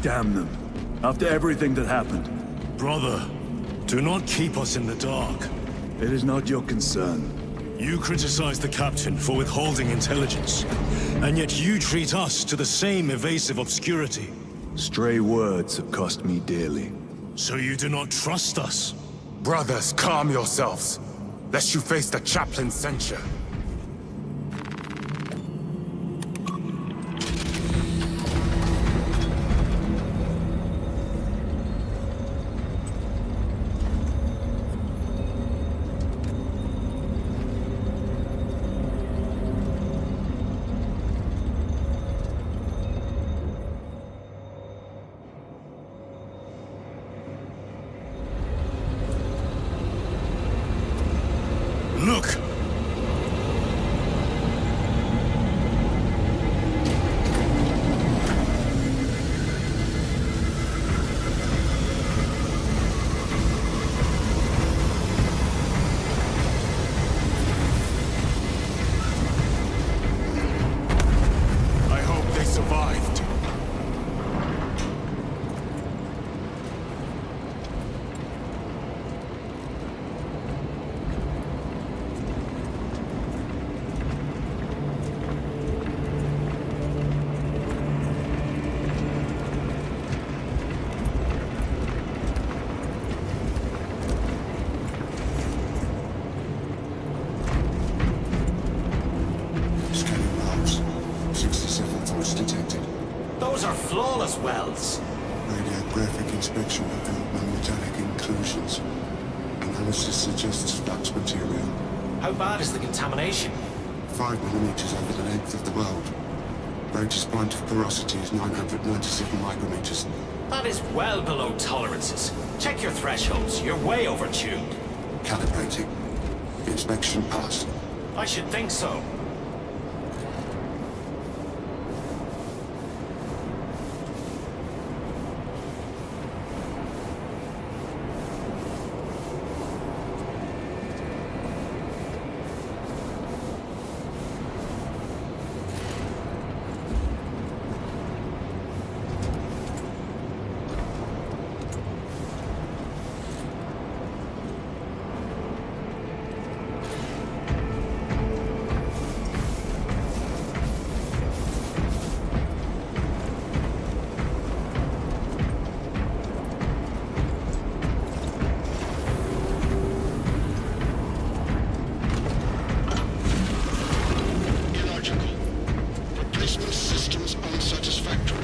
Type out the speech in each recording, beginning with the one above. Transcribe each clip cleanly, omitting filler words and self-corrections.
Damn them. After everything that happened. Brother, do not keep us in the dark. It is not your concern. You criticize the captain for withholding intelligence, and yet you treat us to the same evasive obscurity. Stray words have cost me dearly. So you do not trust us? Brothers, calm yourselves, lest you face the chaplain's censure. Look! I hope they survived. Scanning valves. 67 faults detected. Those are flawless wells. Radiographic inspection revealed non-metallic inclusions. Analysis suggests flux material. How bad is the contamination? 5 millimeters over the length of the world. Greatest point of porosity is 997 micrometers. That is well below tolerances. Check your thresholds. You're way overtuned. Calibrating. Inspection passed. I should think so. Illogical. Replacement systems unsatisfactory.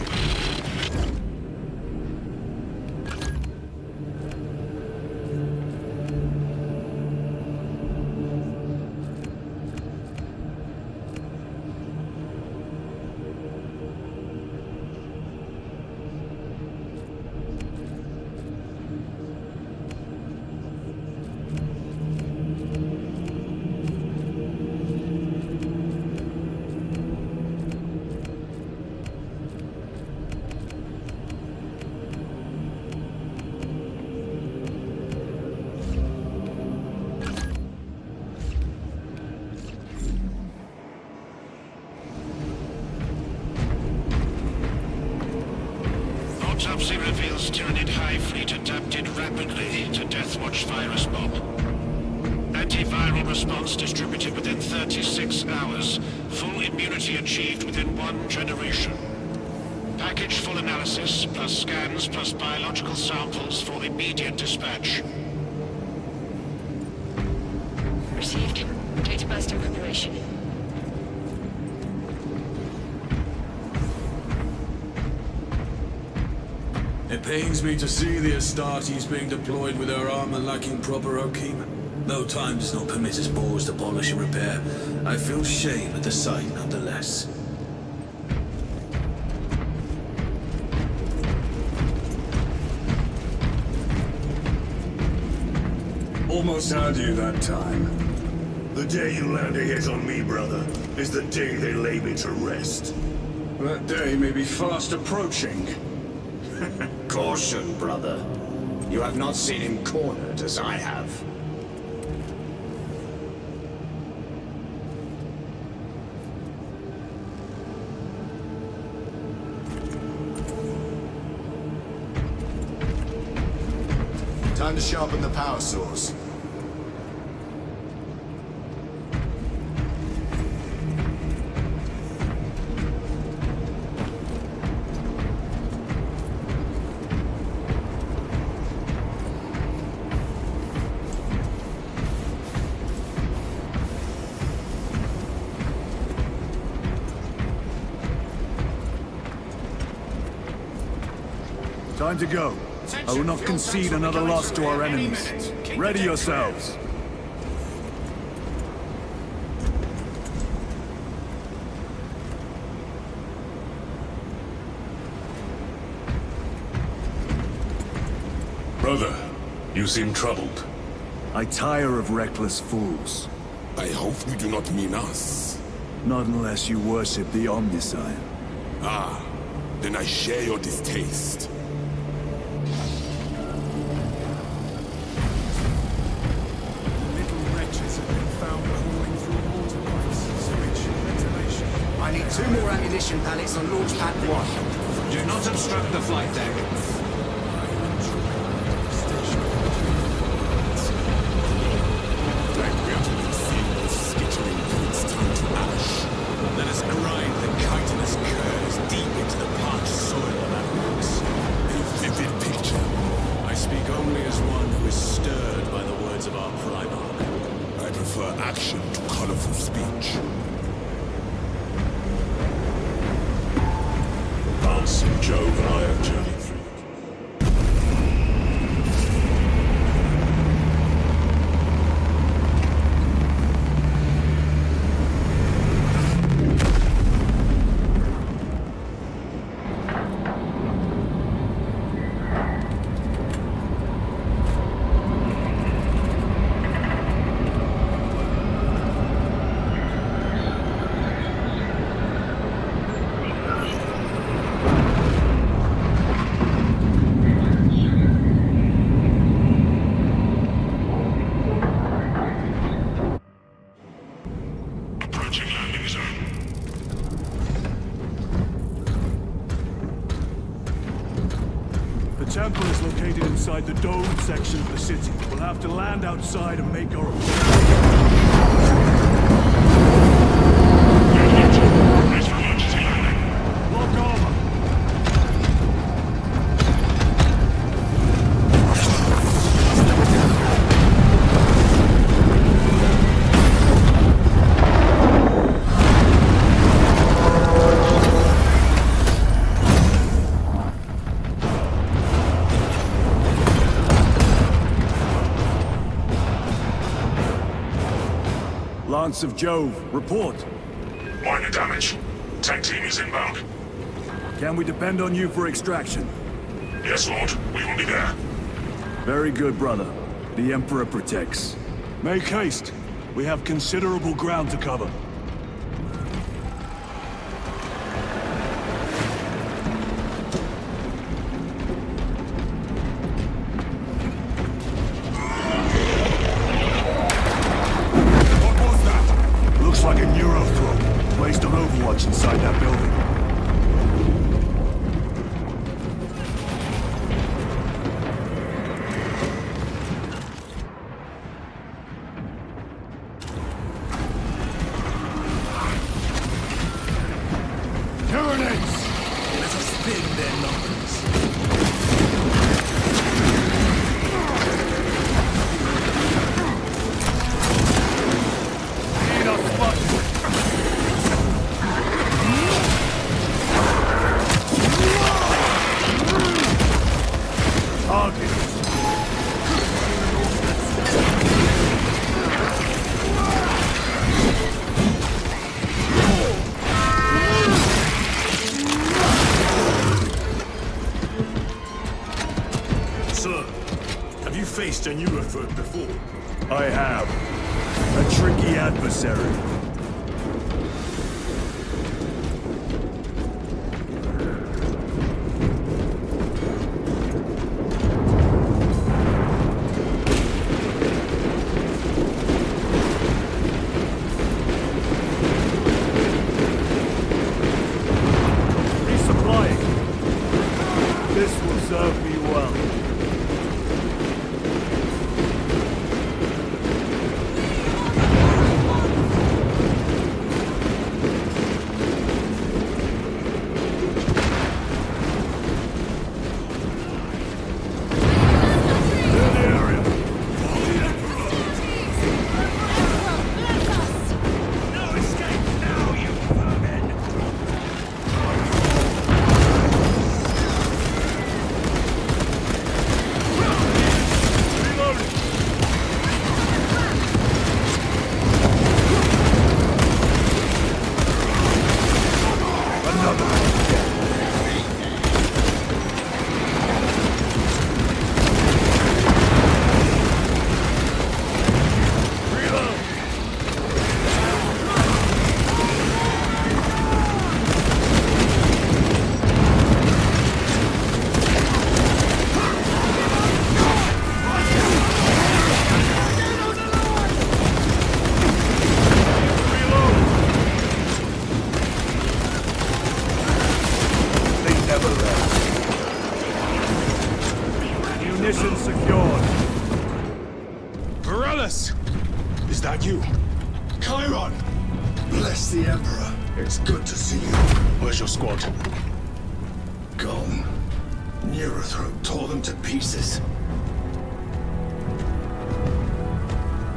Autopsy reveals Tyranid Hive fleet adapted rapidly to Deathwatch virus bomb. Antiviral response distributed within 36 hours. Full immunity achieved within 1 generation. Package full analysis, plus scans, plus biological samples for immediate dispatch. Received. Databurst in preparation. It pains me to see the Astartes being deployed with their armor lacking proper upkeep. Though time does not permit us Boars to polish and repair, I feel shame at the sight nonetheless. Almost had you that time. The day you land a hit on me, brother, is the day they lay me to rest. That day may be fast approaching. Caution, brother. You have not seen him cornered as I have. Time to sharpen the power source. Time to go. I will not concede another loss to our enemies. Ready yourselves. Brother, you seem troubled. I tire of reckless fools. I hope you do not mean us. Not unless you worship the Omniscient. Ah, then I share your distaste. I need 2 more ammunition pallets on launch pad 1. Do not obstruct the flight deck. Like we have been seeing those skittering brutes turn to ash. Let us grind the chitinous curves deep into the parched soil of our roots. A vivid picture. I speak only as one who is stirred by the words of our Primarch. I prefer action to colorful speech. Answer, Jove and I have journeyed through. The temple is located inside the domed section of the city. We'll have to land outside and make our Look over! Lance of Jove, report. Minor damage. Tank team is inbound. Can we depend on you for extraction? Yes, Lord. We will be there. Very good, brother. The Emperor protects. Make haste. We have considerable ground to cover. Looks like a neurothrope, placed on Overwatch inside that building. Tyranids! Let us spin their numbers. Need a spot. Target. Sir, have you faced a neurothrope before? I have. A tricky adversary. Resupplying. This will serve me well. you? Chiron! Bless the Emperor. It's good to see you. Where's your squad? Gone. Neurothroat tore them to pieces.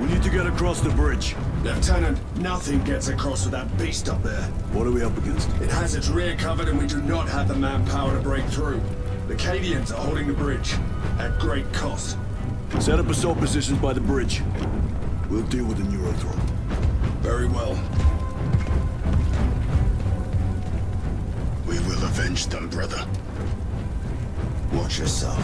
We need to get across the bridge. Lieutenant, nothing gets across with that beast up there. What are we up against? It has its rear covered and we do not have the manpower to break through. The Cadians are holding the bridge, at great cost. Set up assault positions by the bridge. We'll deal with the Neurothroat. Very well. We will avenge them, brother. Watch yourself.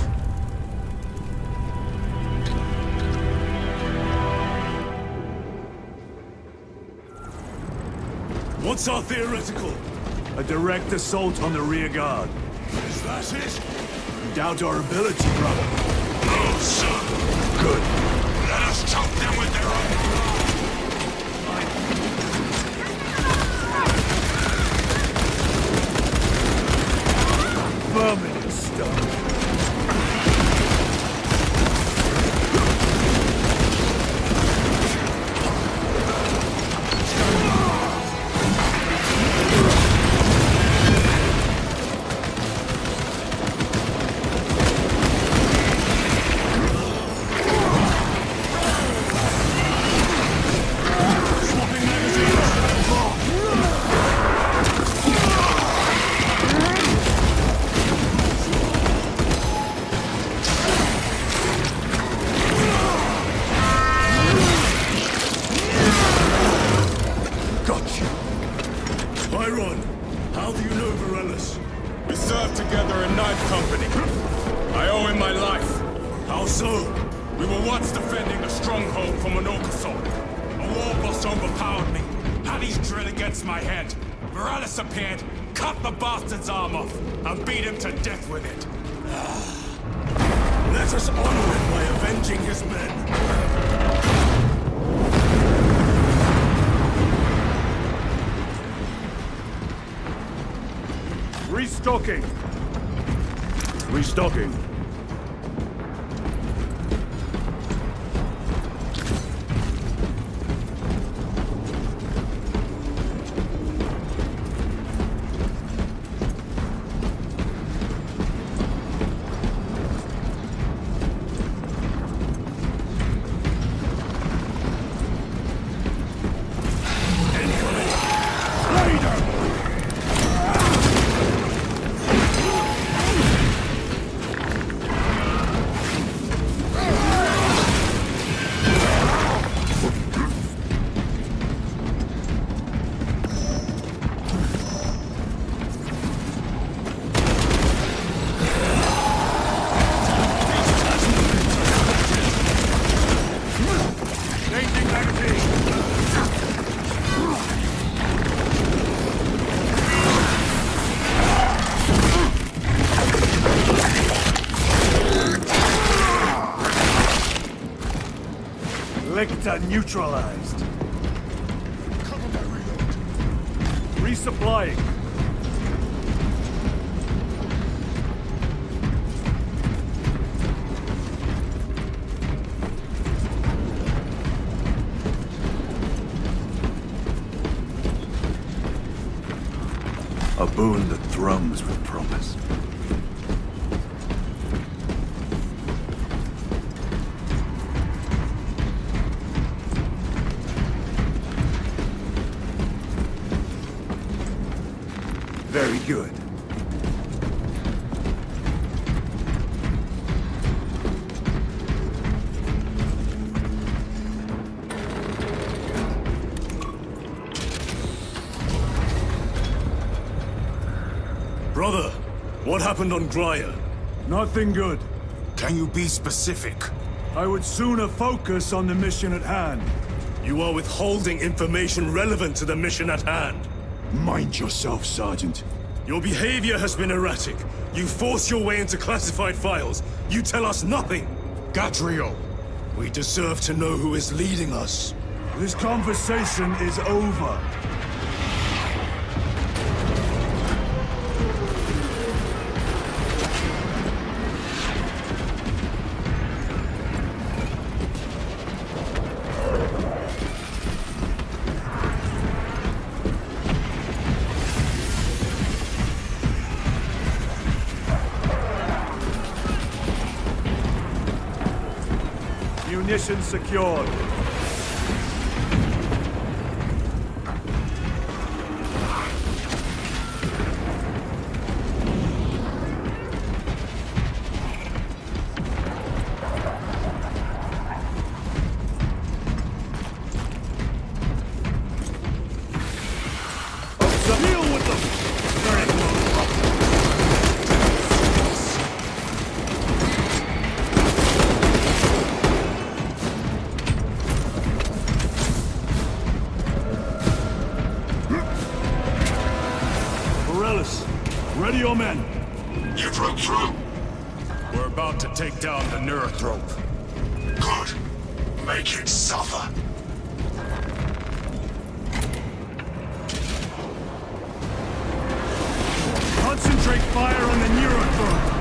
What's our theoretical? A direct assault on the rear guard. Is that it? You doubt our ability, brother. No, sir. Good. Let us choke them with their own Vermin and stuff. Chiron, how do you know Varellus? We served together in Ninth Company. I owe him my life. How so? We were once defending a stronghold from an Orcasol. A war boss overpowered me. Had his drill against my head. Varellus appeared, cut the bastard's arm off, and beat him to death with it. Let us honor him by avenging his men. Restocking. Restocking. Lecter neutralized. Cover my reload. Resupplying. A boon that thrums with promise. Very good. Brother, what happened on Grya? Nothing good. Can you be specific? I would sooner focus on the mission at hand. You are withholding information relevant to the mission at hand. Mind yourself, Sergeant. Your behavior has been erratic. You force your way into classified files. You tell us nothing. Gadriel. We deserve to know who is leading us. This conversation is over. Ammunition secured. Deal with them! Very Morellis, ready your men. You broke through? We're about to take down the Neurothrope. Good. Make it suffer. Concentrate fire on the Neurothrope.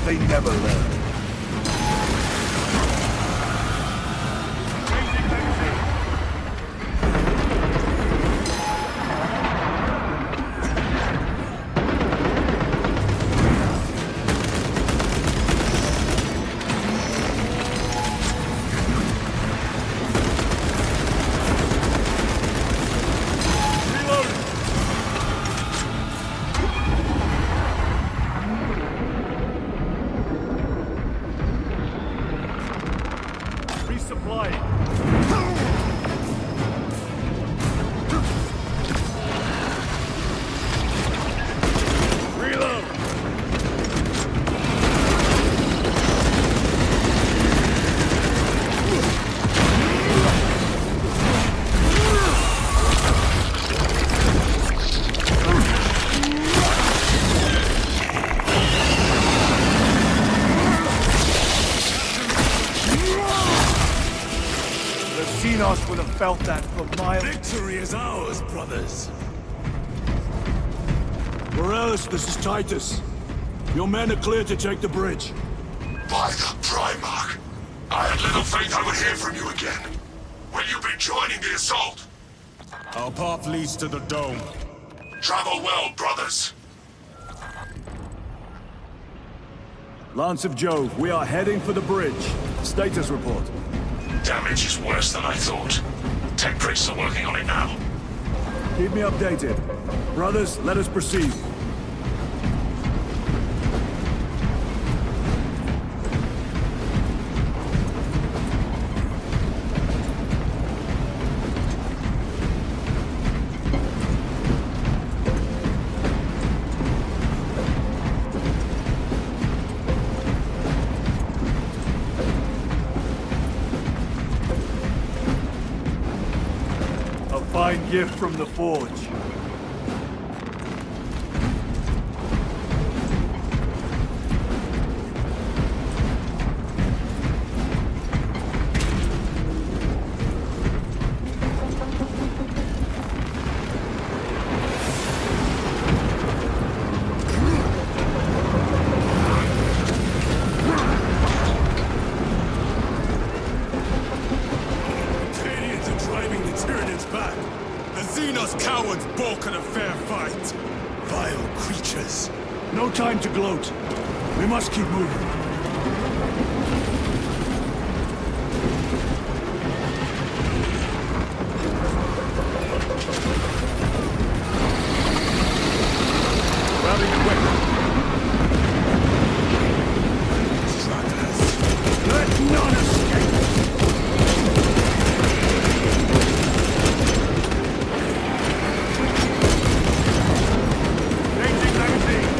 They never learn. Xenos would have felt that for miles. Victory is ours, brothers. Morellis, this is Titus. Your men are clear to take the bridge. By the Primarch. I had little faith I would hear from you again. Will you be joining the assault? Our path leads to the dome. Travel well, brothers. Lance of Jove, we are heading for the bridge. Status report. Damage is worse than I thought. Tech priests are working on it now. Keep me updated. Brothers, let us proceed. Fine gift from the Forge. Canadians are driving the Tyranids back. The Xenos cowards No time to gloat. We must keep moving. Grabbing the weapon. Let none escape! Changing magazine!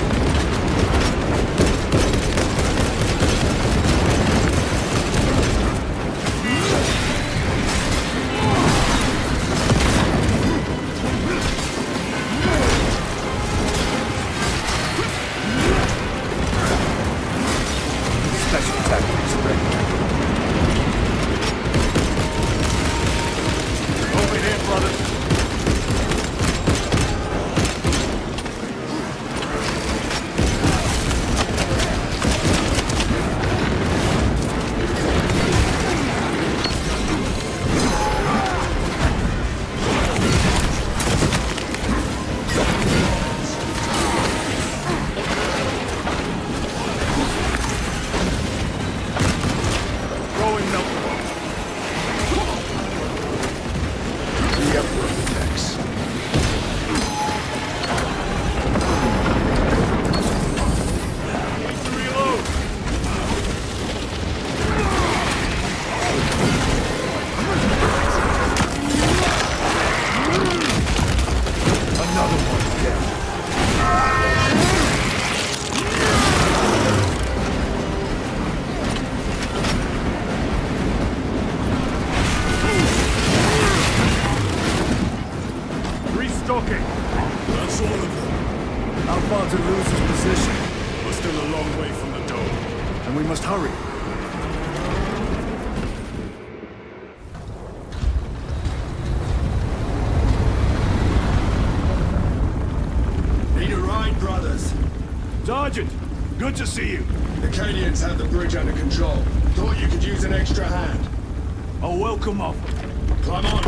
Special tactics ready. Over here, brothers. Throwing milk. The Emperor protects. Reload! Another one down. Restocking. That's all of them. How far to lose his position? We're still a long way from the dome. And we must hurry. Need a ride, brothers? Sergeant, good to see you. The Cadians have the bridge under control. Thought you could use an extra hand. A welcome offer. Climb on.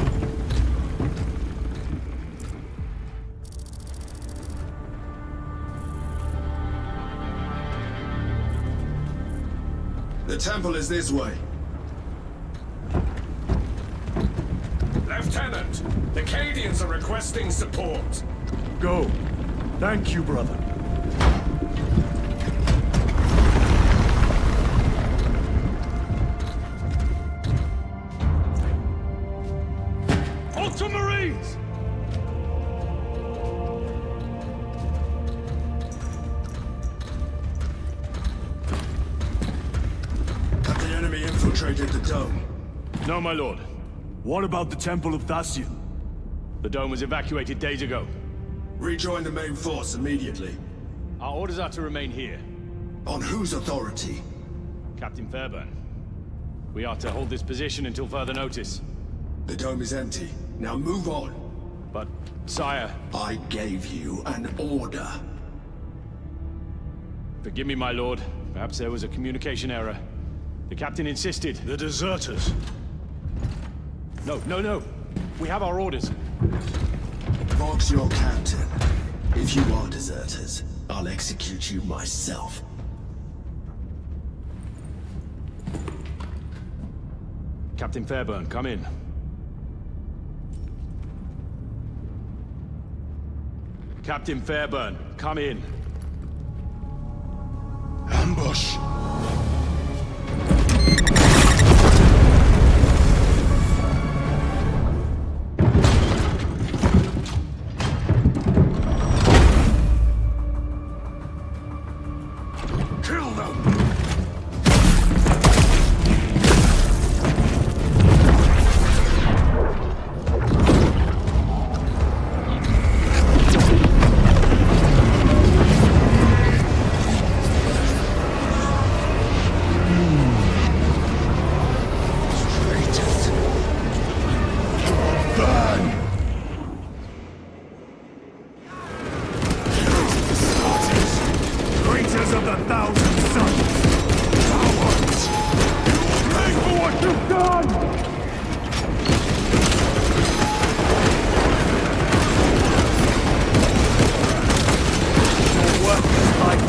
The temple is this way. Lieutenant, the Cadians are requesting support. Go. Thank you, brother. Ultramarines! Have the enemy infiltrated the dome? No, my lord. What about the Temple of Thasian? The dome was evacuated days ago. Rejoin the main force immediately. Our orders are to remain here. On whose authority? Captain Fairburn. We are to hold this position until further notice. The dome is empty. Now move on. But, sire, I gave you an order. forgive me, my lord. Perhaps there was a communication error. The captain insisted. The deserters. No. We have our orders. Vox your captain. If you are deserters, I'll execute you myself. Captain Fairburn, come in. Captain Fairburn, come in. Ambush! Kill them! Creatures of the thousand suns! Cowards! You'll pay for what you've done! Your work is like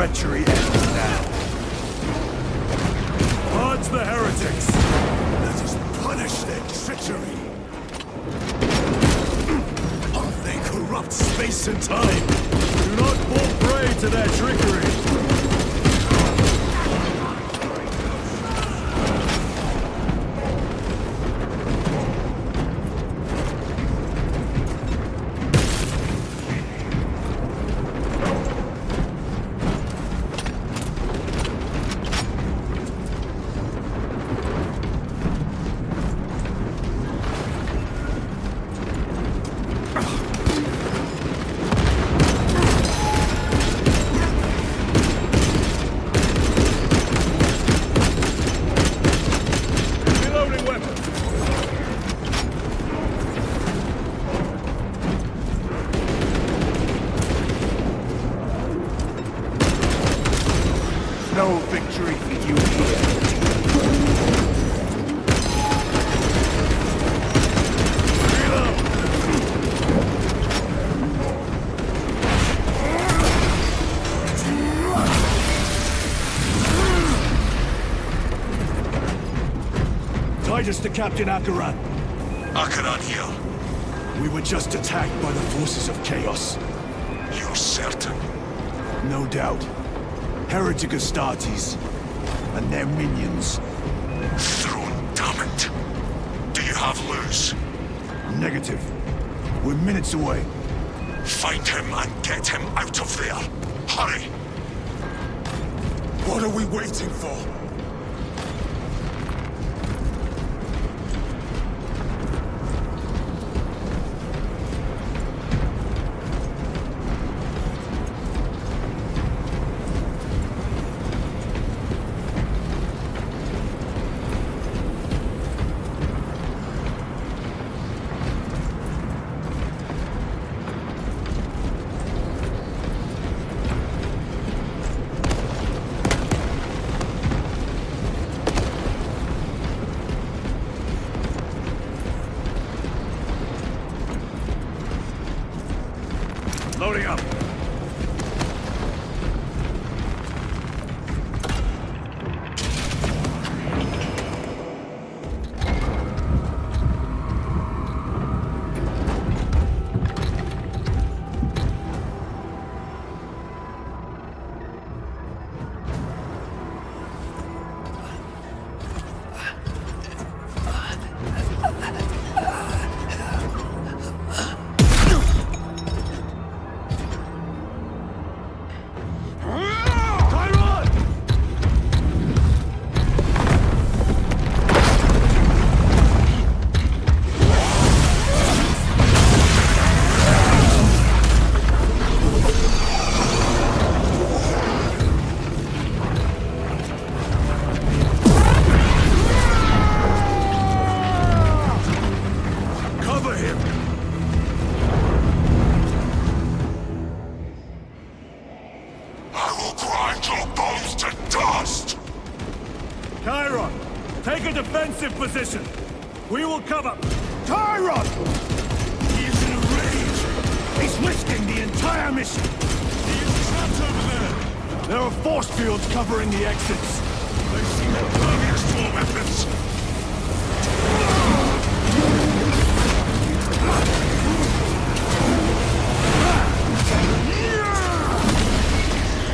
treachery ends now. Purge the heretics! Let us punish their treachery! They corrupt space and time! Do not fall prey to their trickery! No victory for you here. Guide us to Captain Akaran. Akaran here. We were just attacked by the forces of chaos. You're certain? No doubt. Heretic Astartes and their minions. Throne, damn it. Do you have Luz? Negative. We're minutes away. Find him and get him out of there. Hurry! What are we waiting for? Loading up. Take a defensive position. We will cover. Tyron! He is in a rage. He's risking the entire mission. He is trapped over there. There are force fields covering the exits. They seem impervious to our weapons.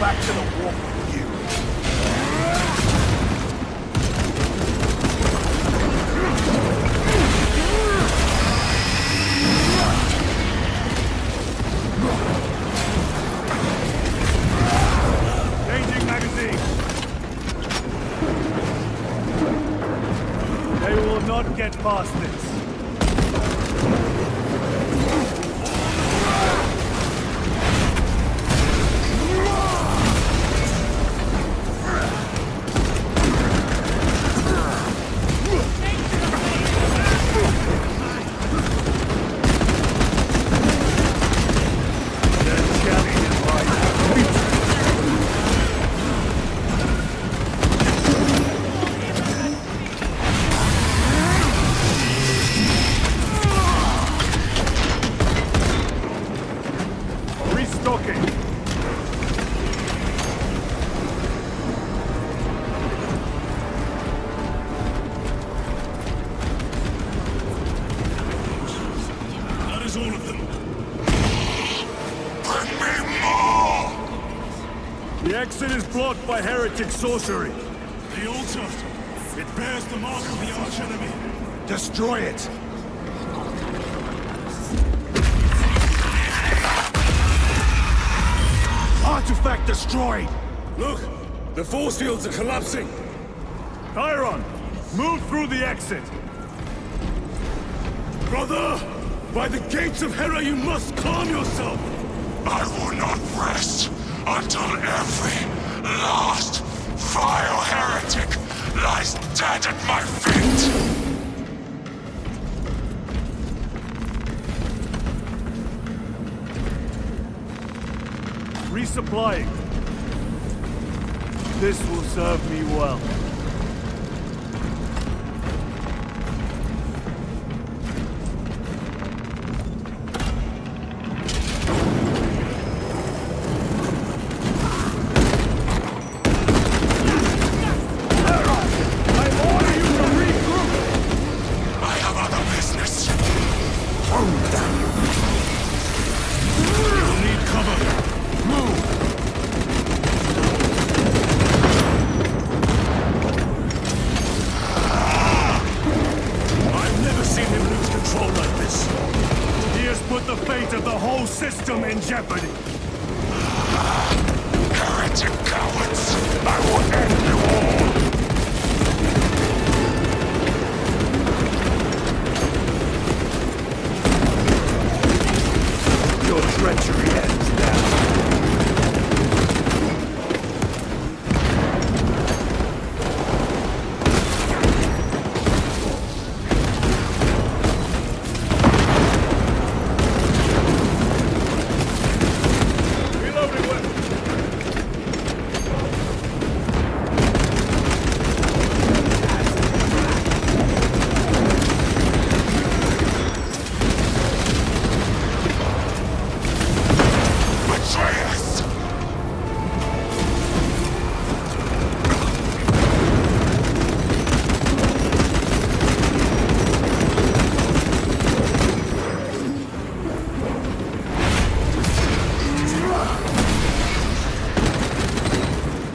Back to the warp with you. Changing magazine. They will not get all of them. Bring me more! The exit is blocked by heretic sorcery. The altar, it bears the mark of the archenemy. Destroy it! Artifact destroyed! Look! The force fields are collapsing! Chiron, move through the exit! Brother! By the gates of Hera, you must calm yourself! I will not rest until every last vile heretic lies dead at my feet! Resupplying. This will serve me well. System in jeopardy. Heretic cowards! I will end you all! Your treachery ends now.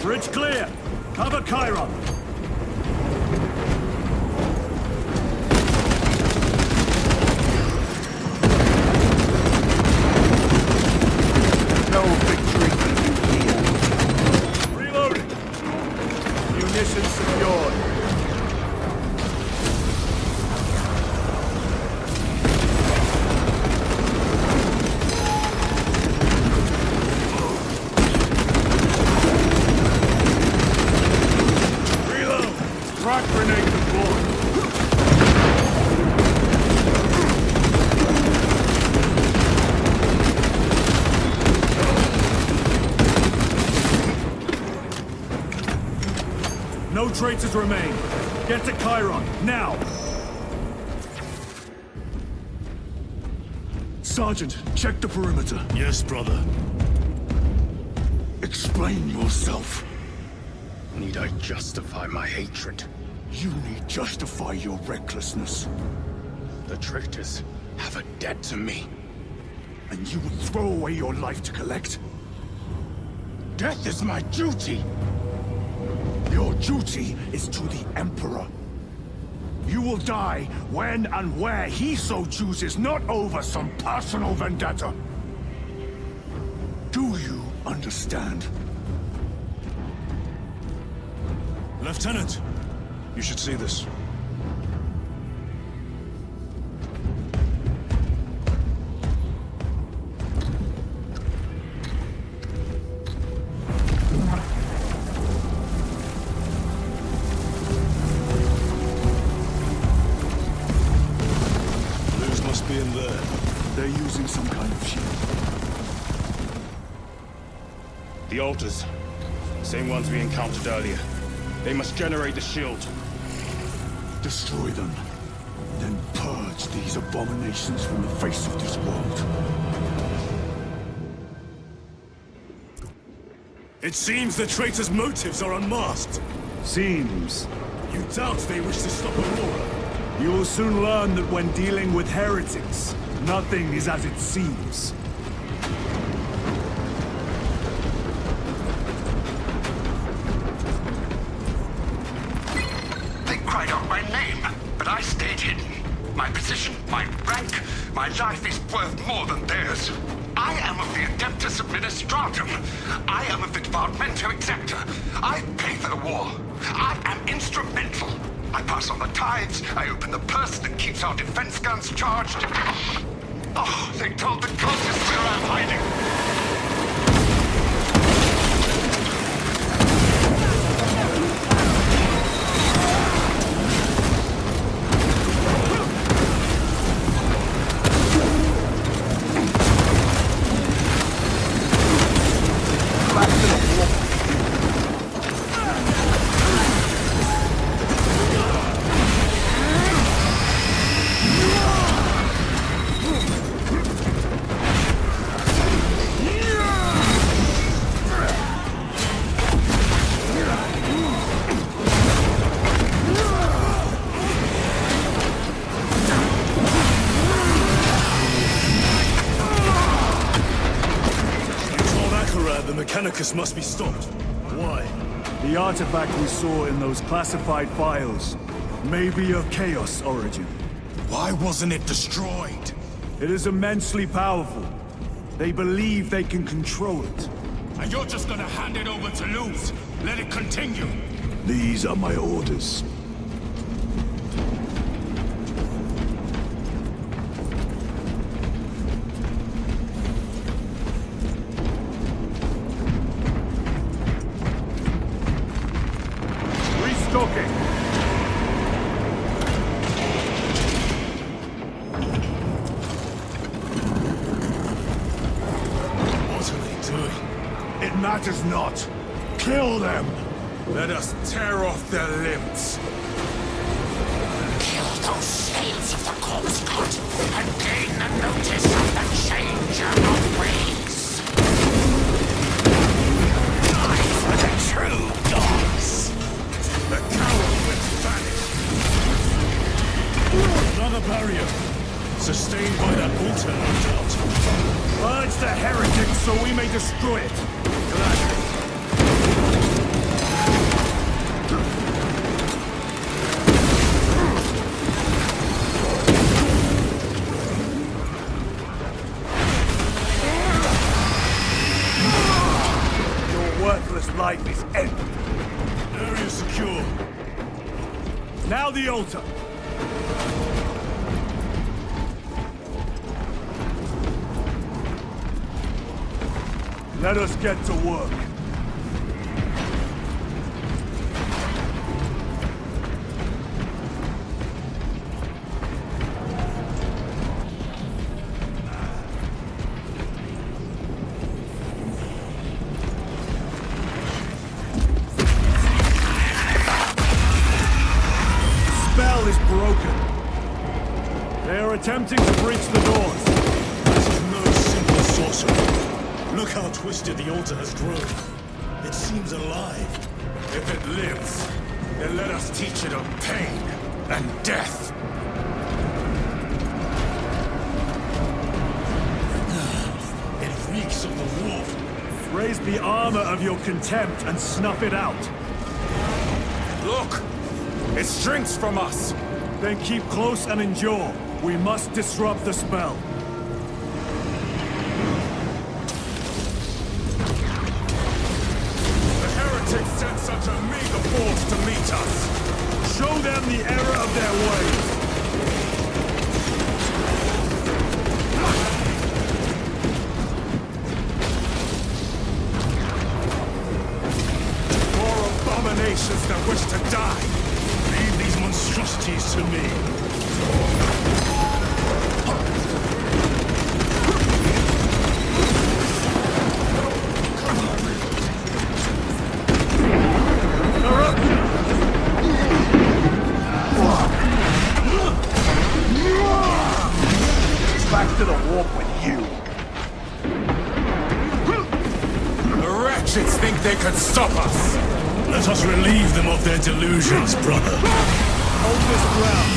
Bridge clear! Cover Chiron! No victory for you here. Reloading! Munitions secured. Rock grenade deployed. No traitors remain. Get to Chiron, now! Sergeant, check the perimeter. Yes, brother. Explain yourself. Need I justify my hatred? You need justify your recklessness. The traitors have a debt to me. And you would throw away your life to collect? Death is my duty! Your duty is to the Emperor. You will die when and where he so chooses, not over some personal vendetta. Do you understand? Lieutenant, you should see this. Blues must be in there. They're using some kind of shield. The altars. Same ones we encountered earlier. They must generate the shield. Destroy them. Then purge these abominations from the face of this world. It seems the traitors' motives are unmasked. Seems. You doubt they wish to stop Aurora? You will soon learn that when dealing with heretics, Nothing is as it seems. They cried out my name, but I stayed hidden. My position, my rank, my life is worth more than theirs. I am of the Adeptus Administratum. I am of the Departmento Exector. I pay for the war. I am instrumental. I pass on the tithes. I open the purse that keeps our defense guns charged. Oh, they told the cultists where I'm hiding. The Mechanicus must be stopped. Why? The artifact we saw in those classified files may be of Chaos origin. Why wasn't it destroyed? It is immensely powerful. They believe they can control it. And you're just gonna hand it over to Luz? Let it continue? These are my orders. Restocking. What are they doing? It matters not. Kill them! Let us tear off their limbs. Kill those slaves of the corpse god and gain the notice of the changer of ways. Die for the true dogs. The coward will vanish. Another barrier. Sustained by that altar, no doubt. Purge the heretics so we may destroy it. Gladly. Your worthless life is ended. Area secure. Now the altar. Let us get to work. Spell is broken. They are attempting to breach the doors. This is no simple sorcery. Look how twisted the altar has grown. It seems alive. If it lives, then let us teach it of pain and death. It reeks of the war. Raise the armor of your contempt and snuff it out. Look! It shrinks from us! Then keep close and endure. We must disrupt the spell. The heretics sent such a meager force to meet us. Show them the error of their ways. More abominations that wish to die. Leave these monstrosities to me. Back to the warp with you. The wretches think they could stop us. Let us relieve them of their delusions, brother. Hold this ground.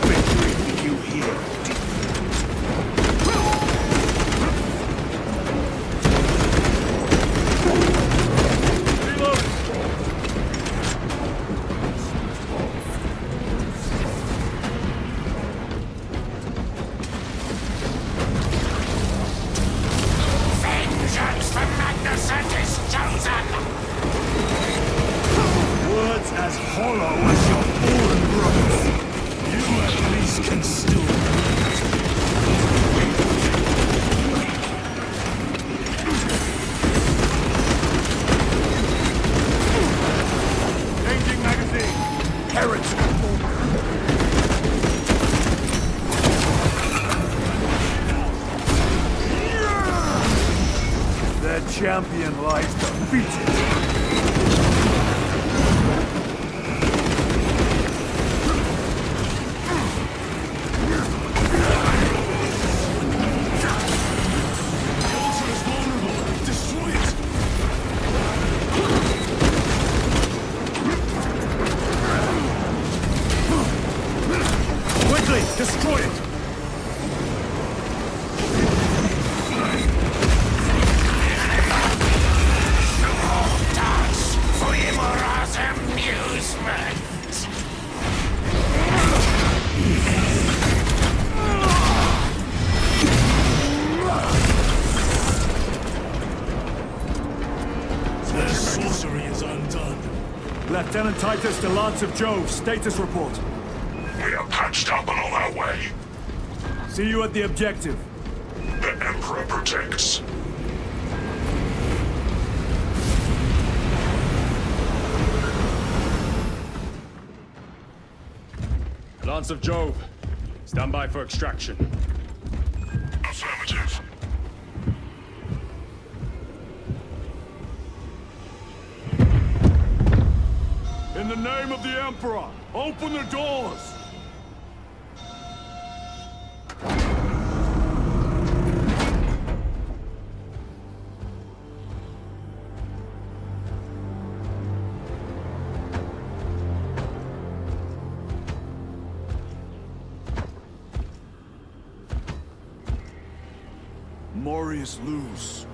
victory you hear. Vengeance from Magnificent is chosen! Words as hollow as your fallen brothers. You at least can still changing magazine. Heretic. Their champion lies defeated. Destroy it! Dance for Imora's amusement! Their sorcery is undone. Lieutenant Titus to Lance of Jove, status report. We are patched up and on our way. See you at the objective. The Emperor protects. Lance of Jove, stand by for extraction. Affirmative. In the name of the Emperor, open the doors! Morius lose.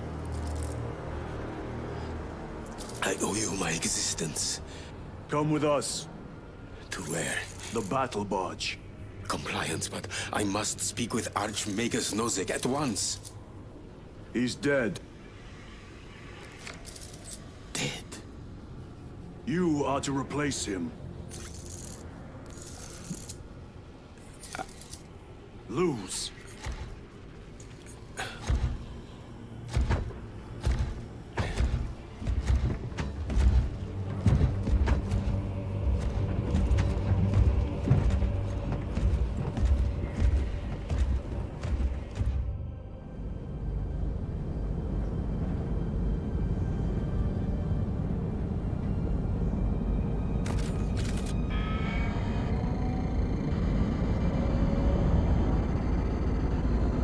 I owe you my existence. Come with us. To where? The battle barge. Compliance, but I must speak with Archmagus Nozick at once. He's dead. Dead? You are to replace him. Lose.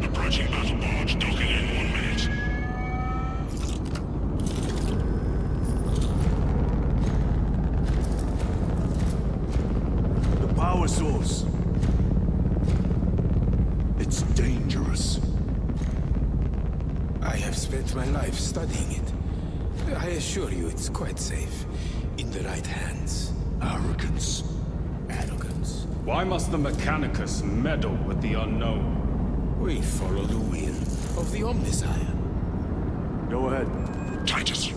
Approaching battle barge, docking in 1 minute. The power source. It's dangerous. I have spent my life studying it. I assure you it's quite safe. In the right hands. Arrogance. Arrogance. Why must the Mechanicus meddle with the unknown? We follow the will of the Omnisire. Go ahead. Titus,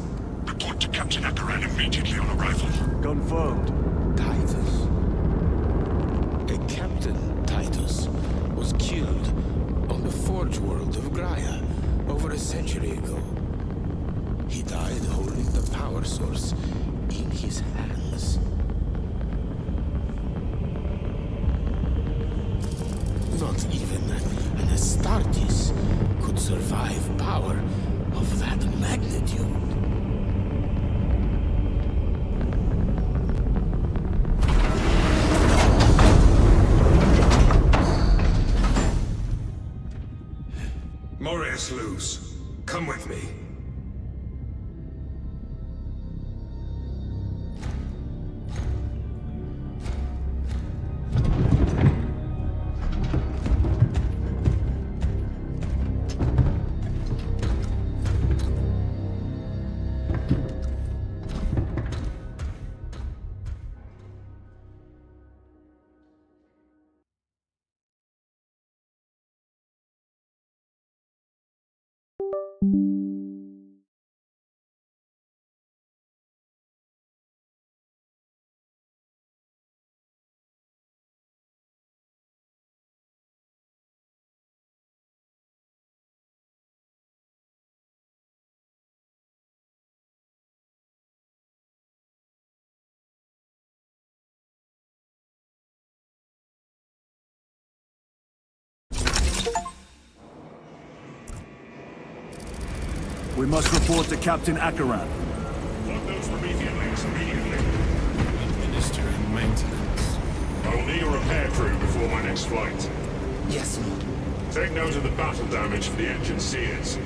report to Captain Akaran immediately on arrival. Confirmed. Titus. A Captain Titus was killed on the Forge world of Graia over a century ago. He died holding the power source in his hands. Not even an Astartes could survive power of that magnitude. Morius Luz, come with me. We must report to Captain Akaran. Plug those Promethean links immediately. Administering maintenance. I will need a repair crew before my next flight. Yes, Lord. Take note of the battle damage for the engine sears.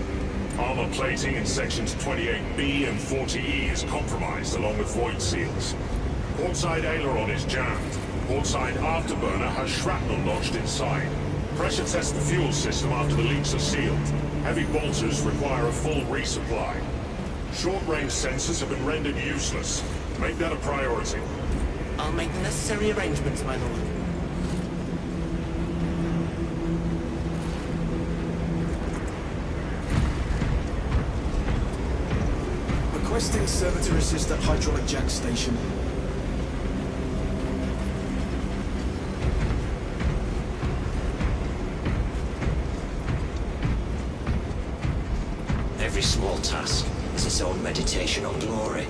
Armor plating in sections 28B and 40E is compromised, along with void seals. Portside aileron is jammed. Portside afterburner has shrapnel lodged inside. Pressure test the fuel system after the leaks are sealed. Heavy bolters require a full resupply. Short-range sensors have been rendered useless. Make that a priority. I'll make the necessary arrangements, my lord. Requesting servitor assist at hydraulic jack station. Every small task is its own meditation on glory.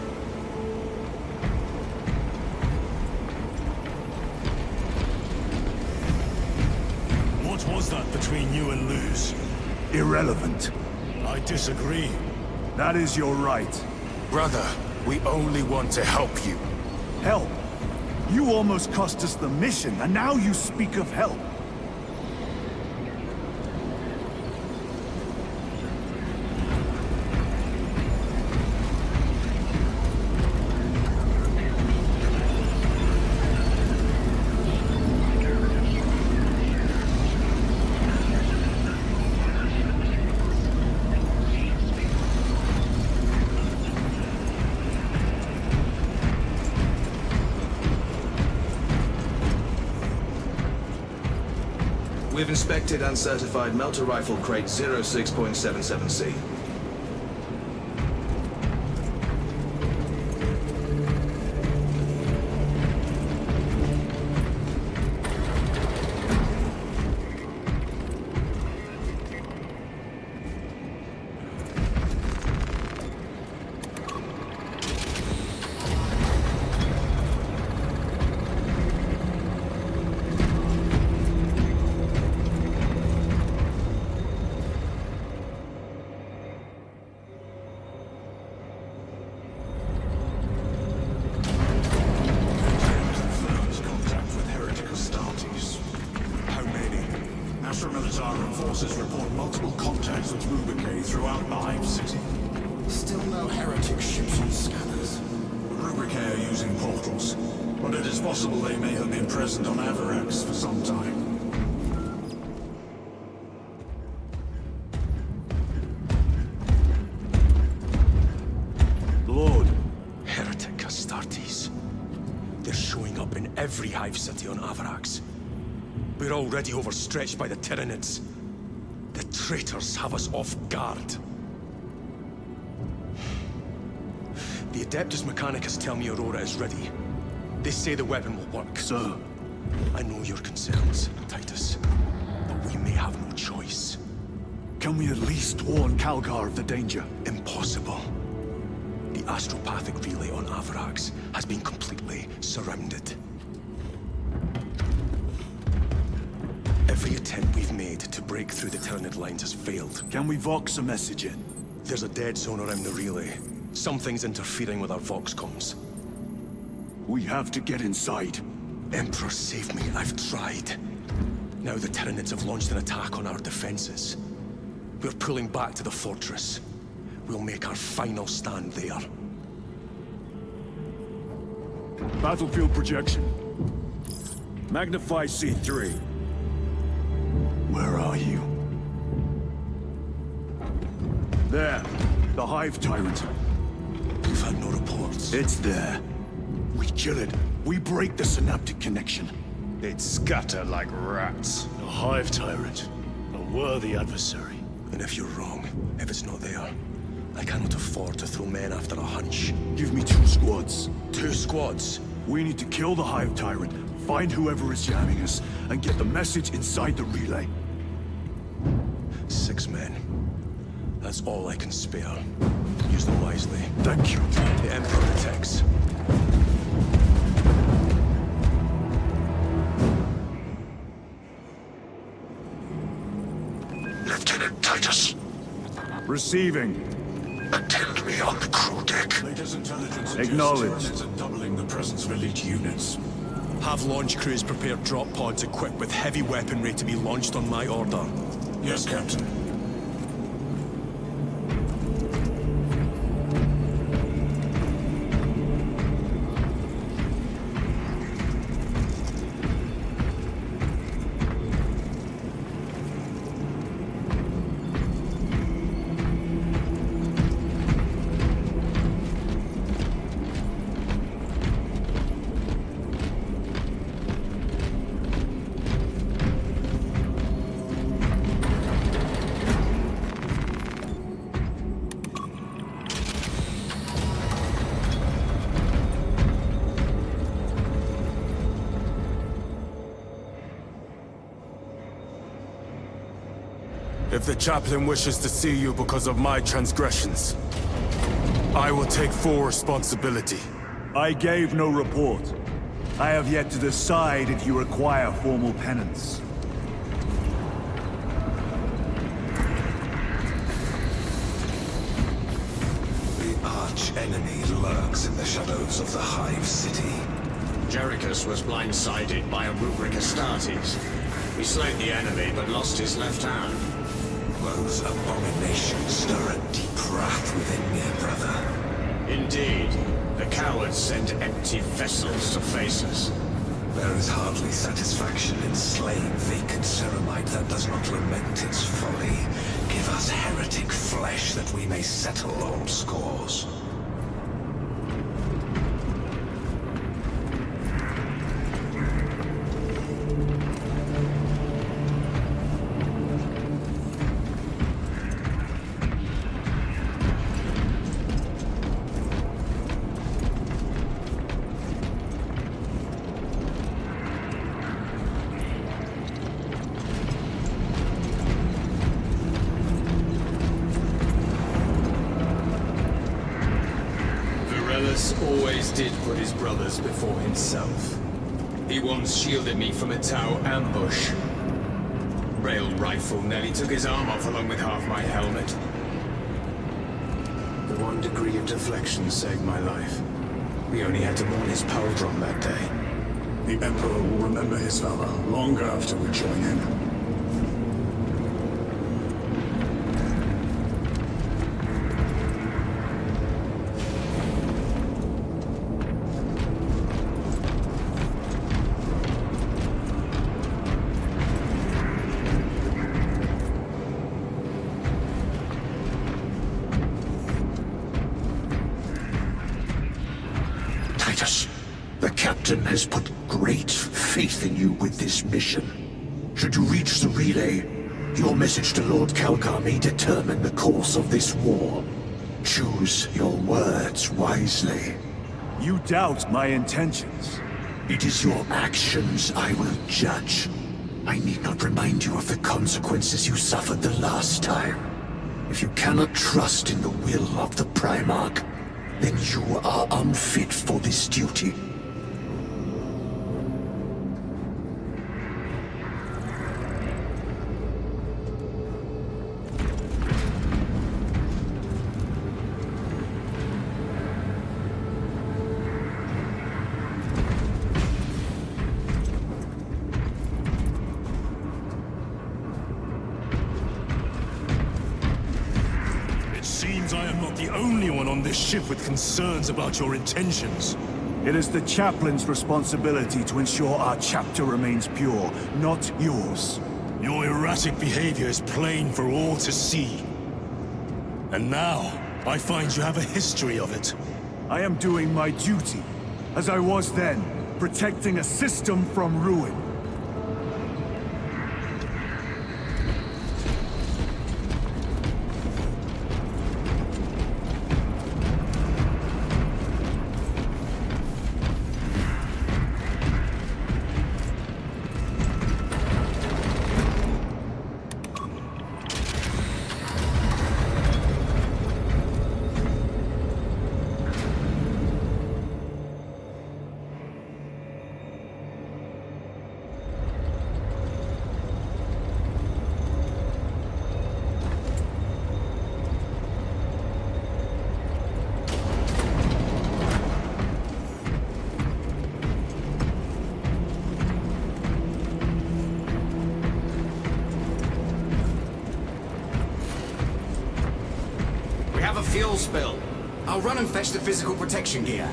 What was that between you and Luz? Irrelevant. I disagree. That is your right. Brother, we only want to help you. Help? You almost cost us the mission, and now you speak of help. We've inspected uncertified melter rifle crate 06.77C. Military forces report multiple contacts with Rubricate throughout the Hive City. Still no heretic ships on scanners. Rubricate are using portals, but it is possible they may have been present on Avarax for some time. Lord. Heretic Astartes. They're showing up in every Hive City on Avarax. We're already overstretched by the Tyranids. The traitors have us off guard. The Adeptus Mechanicus tell me Aurora is ready. They say the weapon will work. Sir. I know your concerns, Titus. But we may have no choice. Can we at least warn Calgar of the danger? Impossible. The astropathic relay on Avarax has been completely surrounded. Every attempt we've made to break through the Tyranid lines has failed. Can we Vox a message in? There's a dead zone around the relay. Something's interfering with our Vox comms. We have to get inside. Emperor, save me. I've tried. Now the Tyranids have launched an attack on our defenses. We're pulling back to the fortress. We'll make our final stand there. Battlefield projection. Magnify C3. Where are you? There. The Hive Tyrant. We've had no reports. It's there. We kill it. We break the synaptic connection. They'd scatter like rats. A Hive Tyrant. A worthy adversary. And if you're wrong, if it's not there, I cannot afford to throw men after a hunch. Give me 2 squads. 2 squads? We need to kill the Hive Tyrant, find whoever is jamming us, and get the message inside the relay. 6 men. That's all I can spare. Use them wisely. Thank you. The Emperor protects. Lieutenant Titus. Receiving. Attend me on the crew deck. Latest intelligence suggests Acknowledged. Tyranids are doubling the presence of elite units. Have launch crews prepare drop pods equipped with heavy weaponry to be launched on my order. Yes, Captain. If the chaplain wishes to see you because of my transgressions, I will take full responsibility. I gave no report. I have yet to decide if you require formal penance. The arch-enemy lurks in the shadows of the Hive City. Jerichus was blindsided by a rubric Astartes. He slayed the enemy, but lost his left hand. Those abominations stir a deep wrath within me, brother. Indeed. The cowards send empty vessels to face us. There is hardly satisfaction in slaying vacant ceramite that does not lament its folly. Give us heretic flesh that we may settle old scores. Always did put his brothers before himself. He once shielded me from a Tau ambush. Rail rifle nearly took his arm off along with half my helmet. The 1 degree of deflection saved my life. We only had to mourn his pauldron that day. The Emperor will remember his valor long after we join him. The Captain has put great faith in you with this mission. Should you reach the relay, your message to Lord Calgar may determine the course of this war. Choose your words wisely. You doubt my intentions. It is your actions I will judge. I need not remind you of the consequences you suffered the last time. If you cannot trust in the will of the Primarch, then you are unfit for this duty. I am not the only one on this ship with concerns about your intentions. It is the chaplain's responsibility to ensure our chapter remains pure, not yours. Your erratic behavior is plain for all to see. And now, I find you have a history of it. I am doing my duty, as I was then, protecting a system from ruin. fuel spill. I'll run and fetch the physical protection gear.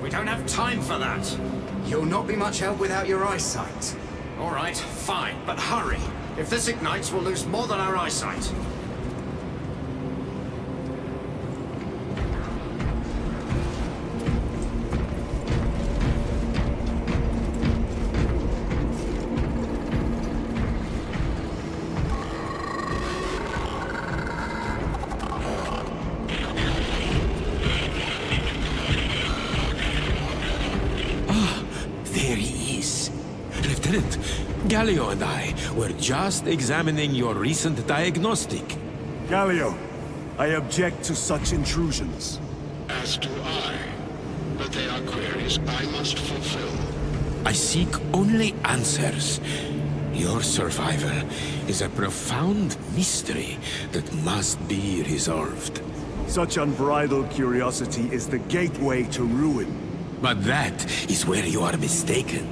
We don't have time for that. You'll not be much help without your eyesight. All right, fine, but hurry. If this ignites, we'll lose more than our eyesight. There he is. Lieutenant, Galio and I were just examining your recent diagnostic. Galio, I object to such intrusions. As do I. But they are queries I must fulfill. I seek only answers. Your survival is a profound mystery that must be resolved. Such unbridled curiosity is the gateway to ruin. But that is where you are mistaken.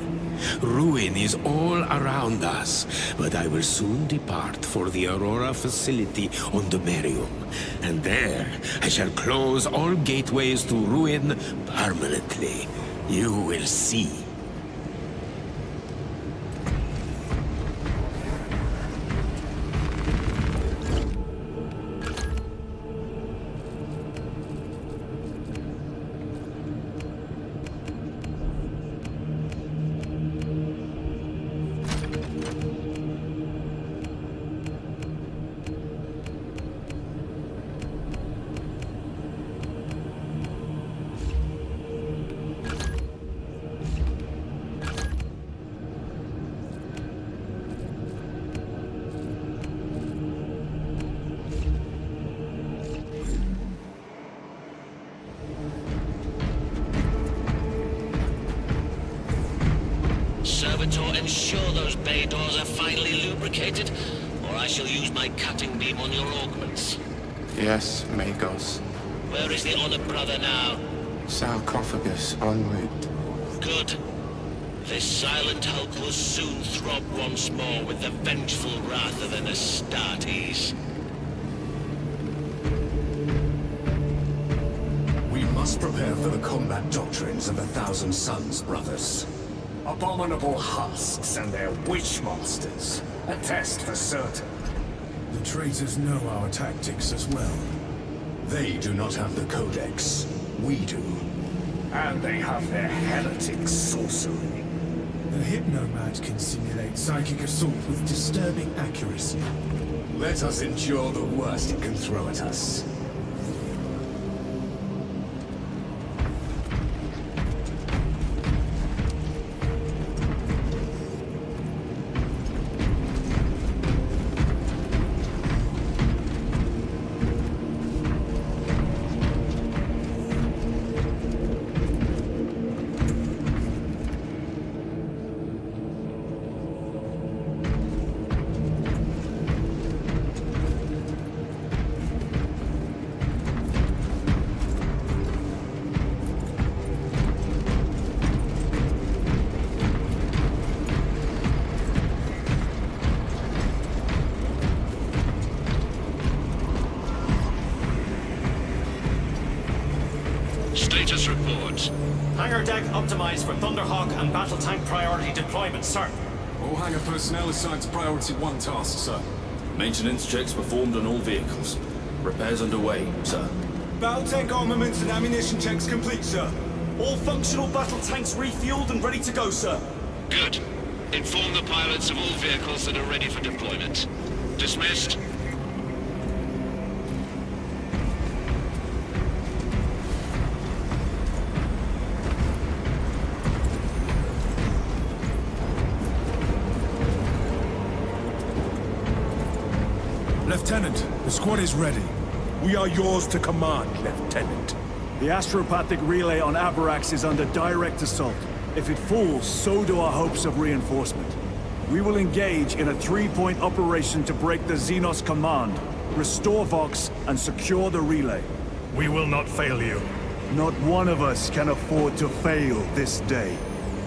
Ruin is all around us, but I will soon depart for the Aurora facility on the Merium. And there, I shall close all gateways to ruin permanently. You will see. Servitor, ensure those bay doors are finely lubricated, or I shall use my cutting beam on your augments. Yes, Magos. Where is the honored brother now? Sarcophagus en route. Good. This silent hulk will soon throb once more with the vengeful wrath of an Astartes. We must prepare for the combat doctrines of the Thousand Suns, brothers. Abominable husks and their witchmasters. A test for certain. The traitors know our tactics as well. They do not have the Codex. We do. And they have their heretic sorcery. The Hypnomad can simulate psychic assault with disturbing accuracy. Let us endure the worst it can throw at us. Status report. Hangar deck optimized for Thunderhawk and battle tank priority deployment, sir. All hangar personnel assigned to priority 1 task, sir. Maintenance checks performed on all vehicles. Repairs underway, sir. Battle tank armaments and ammunition checks complete, sir. All functional battle tanks refueled and ready to go, sir. Good. Inform the pilots of all vehicles that are ready for deployment. Dismissed. Lieutenant, the squad is ready. We are yours to command, Lieutenant. The astropathic relay on Avarax is under direct assault. If it falls, so do our hopes of reinforcement. We will engage in a 3-point operation to break the Xenos command, restore Vox, and secure the relay. We will not fail you. Not one of us can afford to fail this day.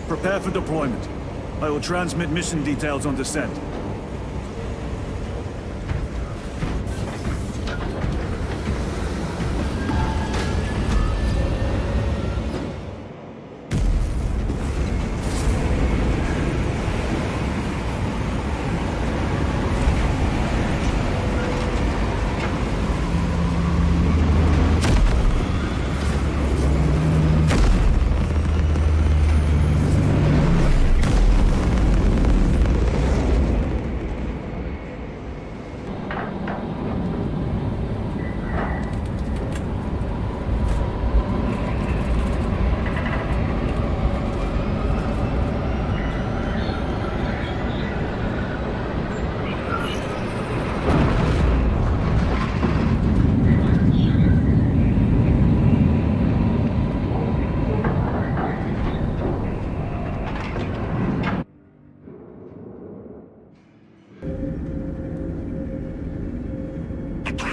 Prepare for deployment. I will transmit mission details on descent.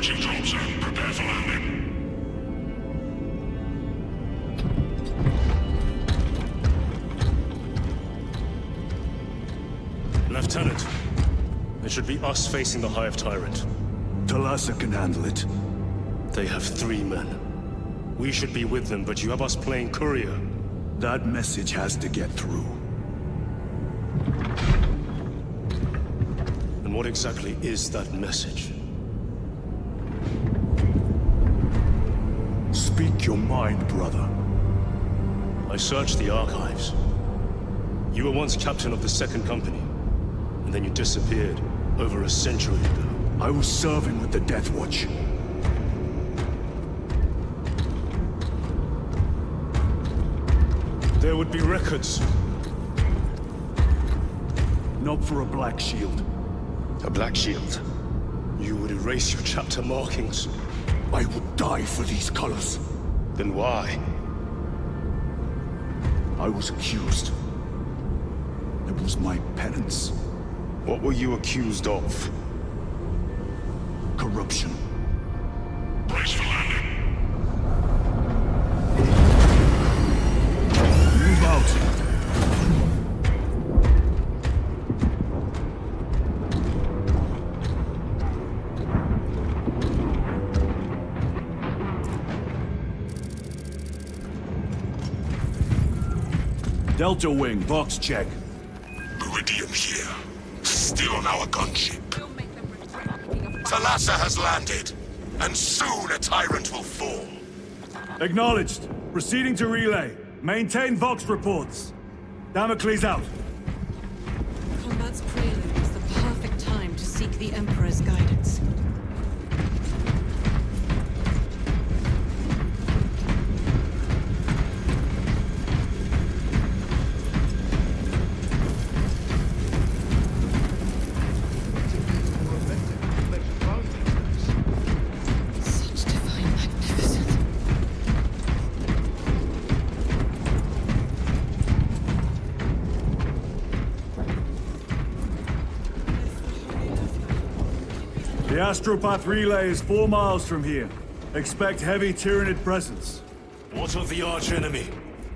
Approaching drop zone. Prepare for landing. Lieutenant, it should be us facing the Hive Tyrant. Talassa can handle it. They have 3 men. We should be with them, but you have us playing courier. That message has to get through. And what exactly is that message? Speak your mind, brother. I searched the archives. You were once captain of the Second Company, and then you disappeared over a century ago. I was serving with the Death Watch. There would be records. Not for a Black Shield. A Black Shield? You would erase your chapter markings. I would die for these colors. Then why? I was accused. It was my penance. What were you accused of? Corruption. Brace for landing. Move out. Delta Wing, box check. Meridian here. Still on our gunship. Talassa has landed, and soon a tyrant will fall. Acknowledged. Proceeding to relay. Maintain Vox reports. Damocles out. Combat's prelude is the perfect time to seek the Emperor's guidance. The Astropath relay is 4 miles from here. Expect heavy Tyranid presence. What of the arch-enemy?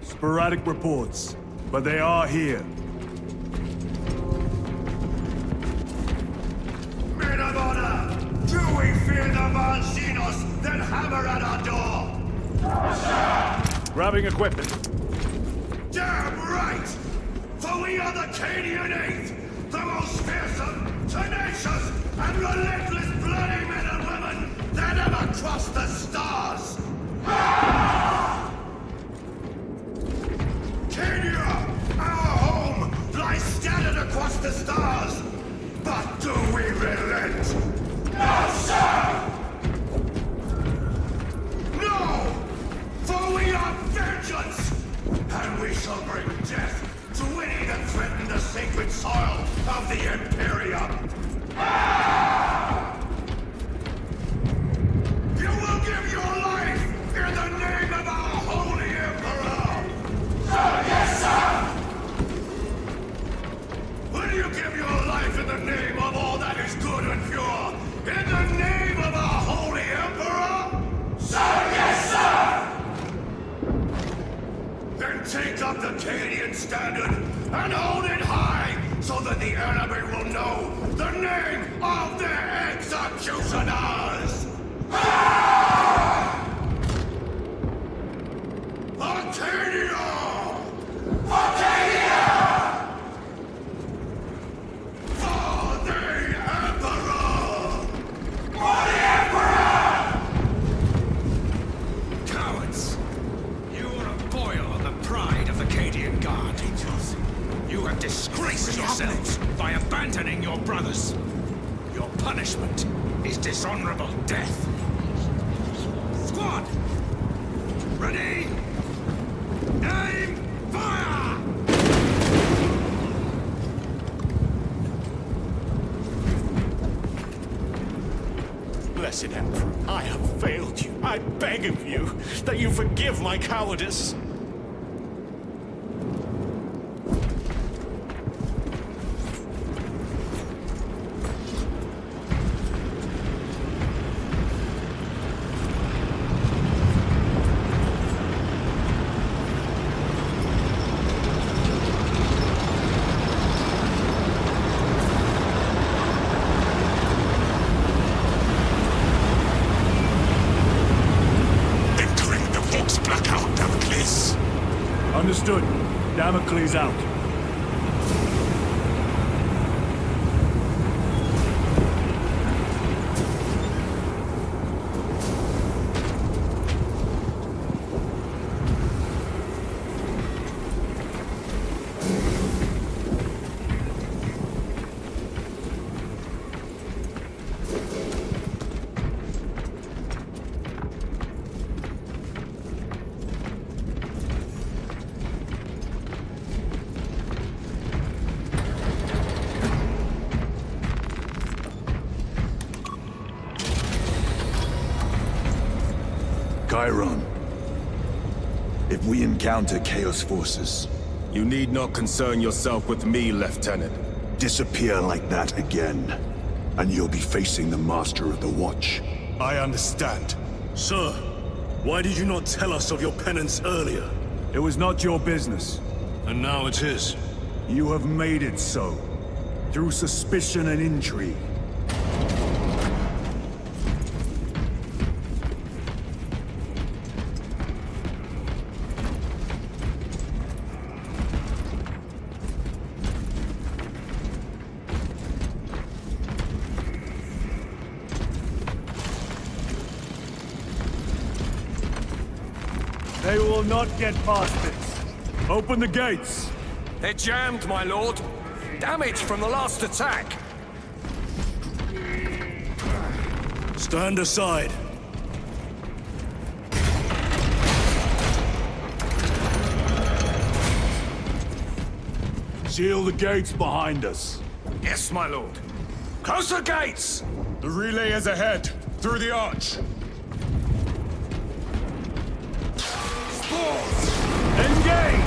Sporadic reports, but they are here. Men of honor! Do we fear the Valsinos that hammer at our door? Grabbing equipment. Damn right! For we are the Cadian Eighth, the most fearsome, tenacious, and relentless bloody men and women that ever crossed the stars! Cadia, our home, lies scattered across the stars! But do we relent? No, sir! No! For we are vengeance! And we shall bring death to any that threaten the sacred soil of the Imperium! You will give your life in the name of our holy Emperor! Sir, yes, sir! Will you give your life in the name of all that is good and pure? In the name of our holy Emperor? Sir, yes, sir! Then take up the Cadian standard and hold it high so that the enemy will know the name of their executioners! Arcadia! Arcadia! For the Emperor! For the Emperor! Cowards! You are a foil on the pride of the Cadian Guard. You have disgraced yourselves by abandoning your brothers. Your punishment is dishonorable death. Squad! Ready! Aim! Fire! Blessed Emperor, I have failed you. I beg of you that you forgive my cowardice. Understood. Damocles out. Chiron. If we encounter Chaos forces... You need not concern yourself with me, Lieutenant. Disappear like that again, and you'll be facing the Master of the Watch. I understand. Sir, why did you not tell us of your penance earlier? It was not your business. And now it is. You have made it so. Through suspicion and intrigue. They will not get past this. Open the gates. They're jammed, my lord. Damage from the last attack. Stand aside. Seal the gates behind us. Yes, my lord. Close the gates! The relay is ahead, through the arch. Engage!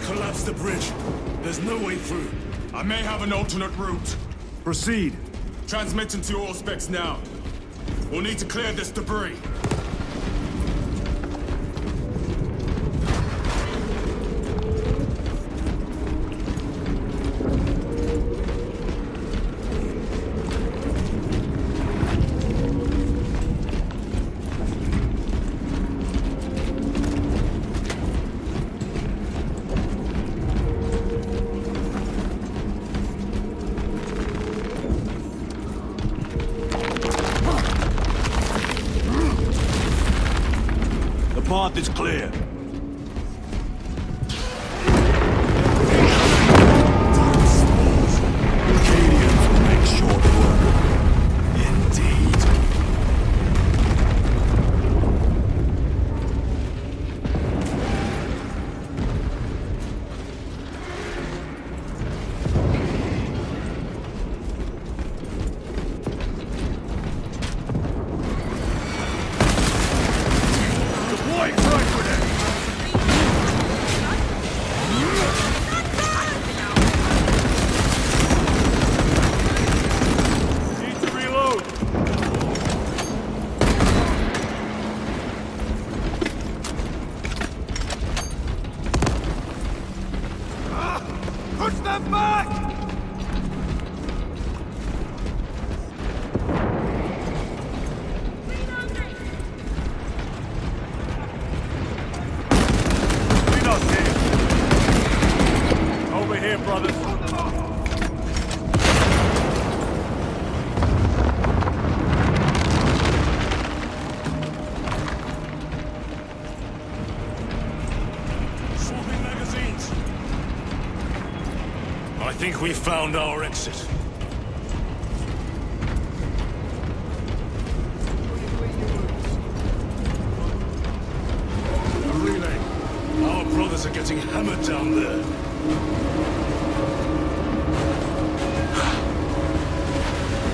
Collapse the bridge. There's no way through. I may have an alternate route. Proceed. Transmitting to all specs now. We'll need to clear this debris. The path is clear. Canadians will make short work. Indeed. Deploy frag grenade! think we found our exit. The relay. Our brothers are getting hammered down there.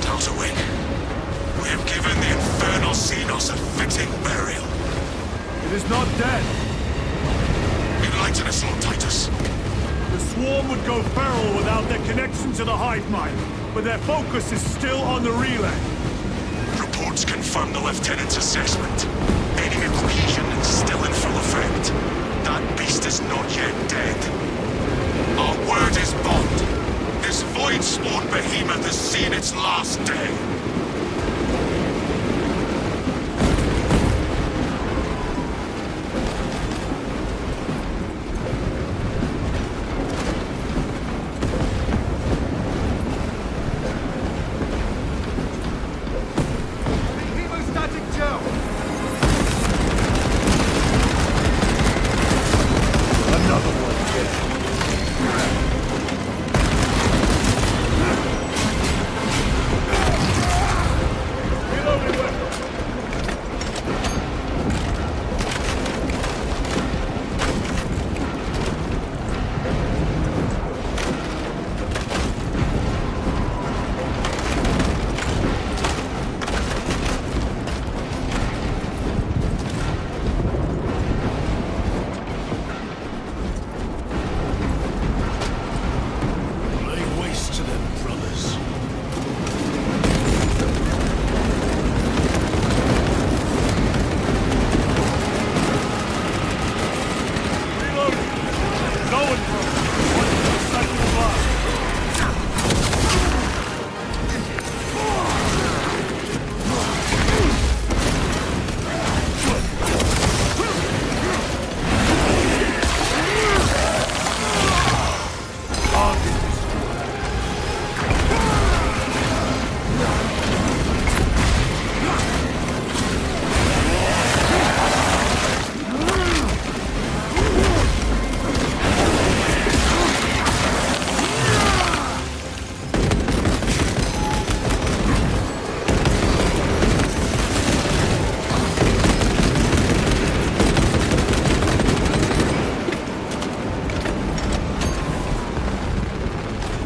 Delta Wing. We have given the Infernal Xenos a fitting burial. It is not dead. Enlighten us, Lord Titus. The swarm would go feral without their connection to the hive mind, but their focus is still on the relay. Reports confirm the Lieutenant's assessment. Enemy cohesion is still in full effect. That beast is not yet dead. Our word is bond. This void-spawn behemoth has seen its last day.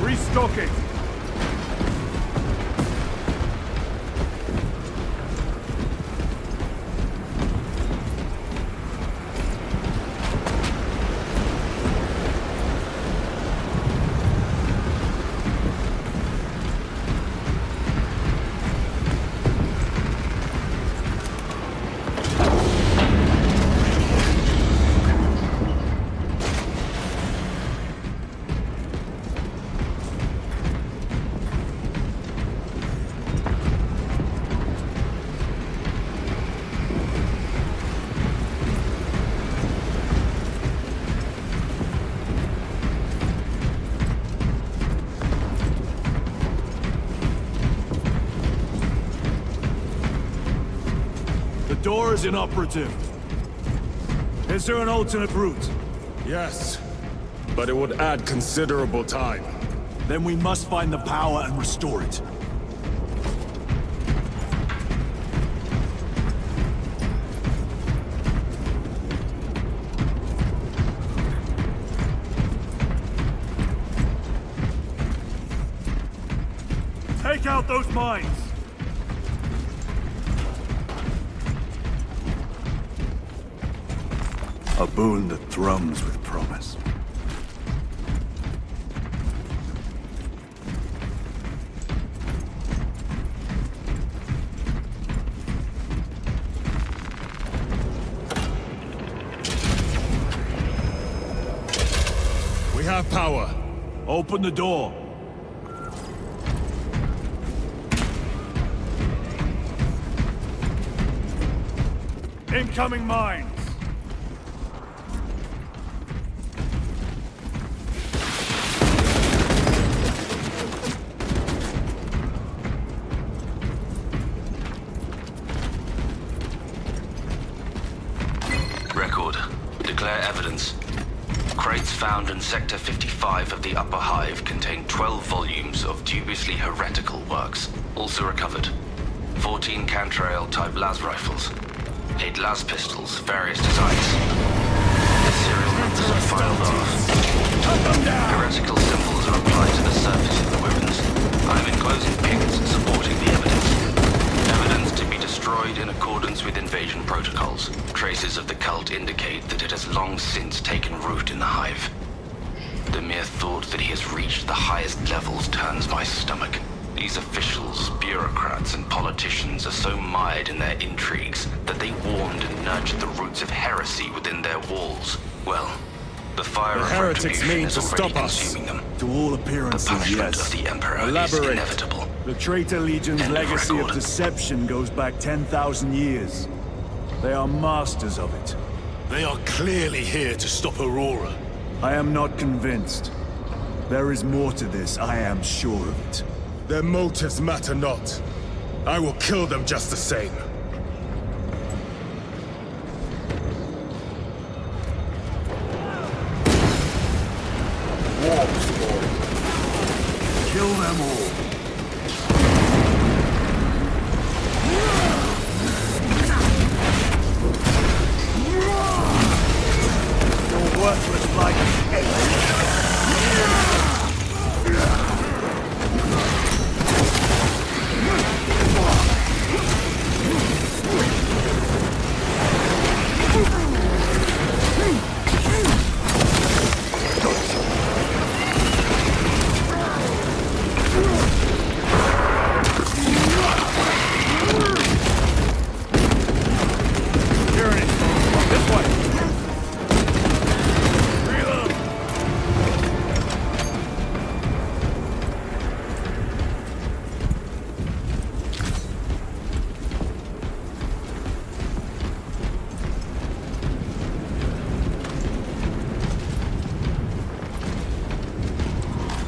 Restocking. The door is inoperative. Is there an alternate route? Yes, but it would add considerable time. Then we must find the power and restore it. Take out those mines! A boon that thrums with promise. We have power. Open the door. Incoming mines! Record. Declare evidence. crates found in Sector 55 of the Upper Hive contain 12 volumes of dubiously heretical works, also recovered. 14 Cantrail-type las rifles, 8 las pistols, various designs. The serial numbers are filed off. Heretical symbols are applied to the surface of the weapons. I am enclosing pics supporting the evidence. Evidence to be destroyed in accordance with invasion protocols. Traces of the cult indicate that it has long since taken root in the Hive. The mere thought that he has reached the highest levels turns my stomach. These officials, bureaucrats, and politicians are so mired in their intrigues that they warmed and nurtured the roots of heresy within their walls. Well, the fire the of heretics retribution mean is to already stop us. consuming them. To all appearances, The punishment yes. of the Emperor is Elaborate. inevitable. The Traitor Legion's End of legacy of record. deception goes back 10,000 years. They are masters of it. They are clearly here to stop Aurora. I am not convinced. There is more to this, I am sure of it. Their motives matter not. I will kill them just the same. Warp Spawn. Kill them all. Your worthless life.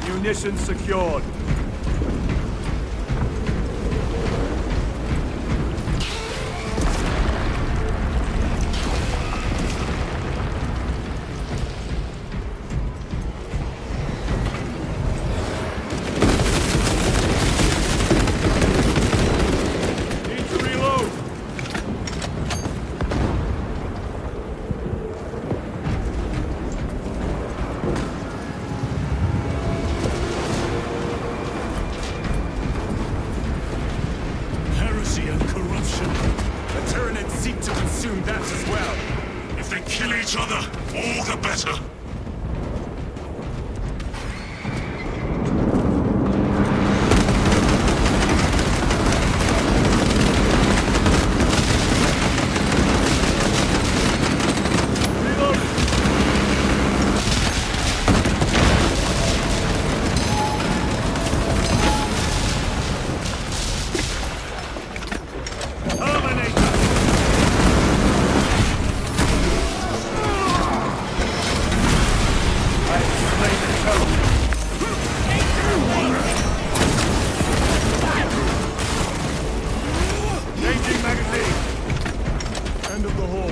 Munitions secured. Need to reload. Heresy and corruption. The Tyranids seek to consume that as well. If they kill each other, all the better. Changing magazine. End of the hall.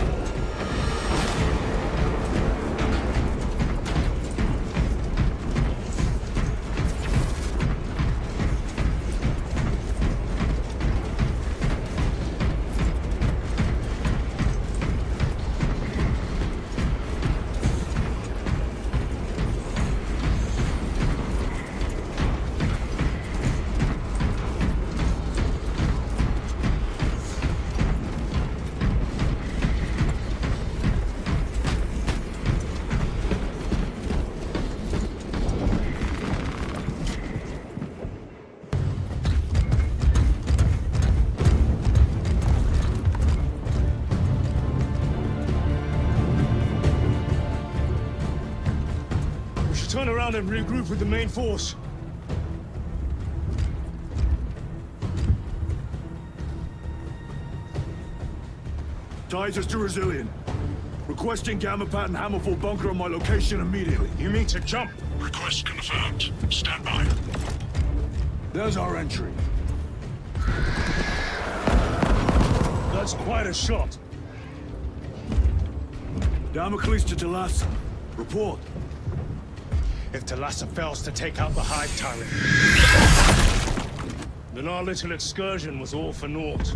We should turn around and regroup with the main force. Titus to Resilient. Requesting Gamma Pad and Hammerfall bunker on my location immediately. You mean to jump? Request confirmed. Stand by. There's our entry. That's quite a shot. Damocles to Talassa. Report. If Talassa fails to take out the Hive Tyrant, then our little excursion was all for naught.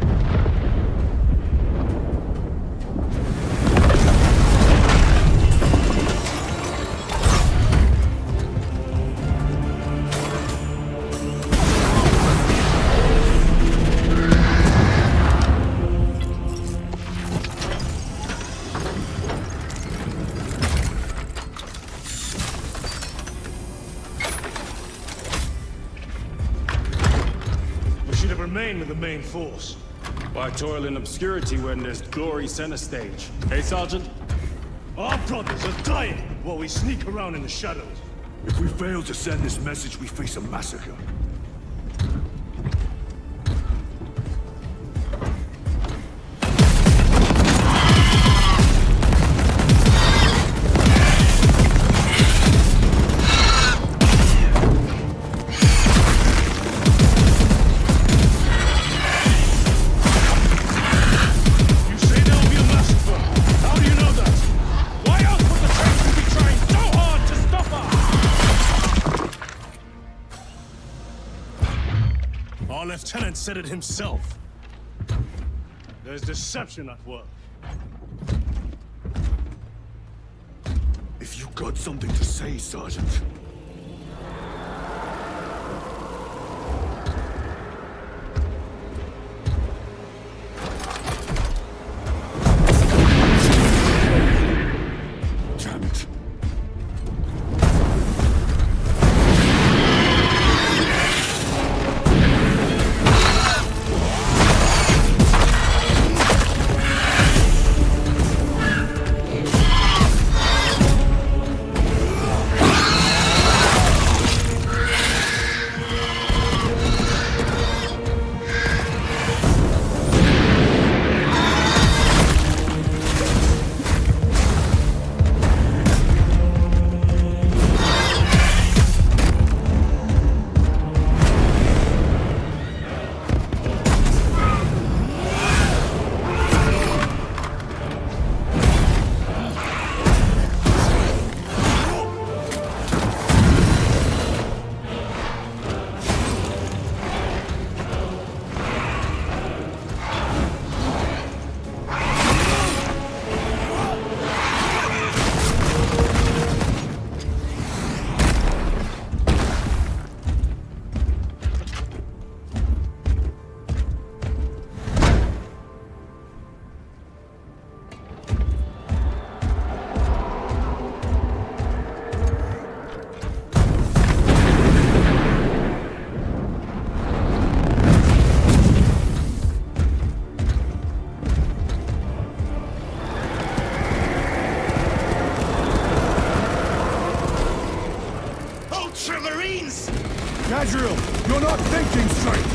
Remain with the main force. Why toil in obscurity when there's glory center stage? Hey, Sergeant? Our brothers are dying while we sneak around in the shadows. If we fail to send this message, we face a massacre. Lieutenant said it himself. There's deception at work. If you got something to say, Sergeant. Damn it. Gadriel, you're not thinking straight!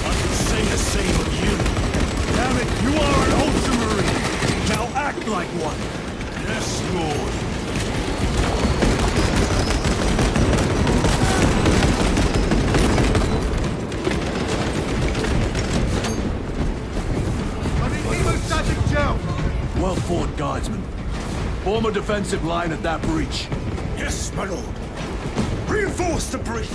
I can say the same of you. Damn it, you are an Ultramarine! Now act like one! Yes, Lord. Hemostatic gel! Well fought, Guardsman. Form a defensive line at that breach. Yes, my lord. Reinforce the breach!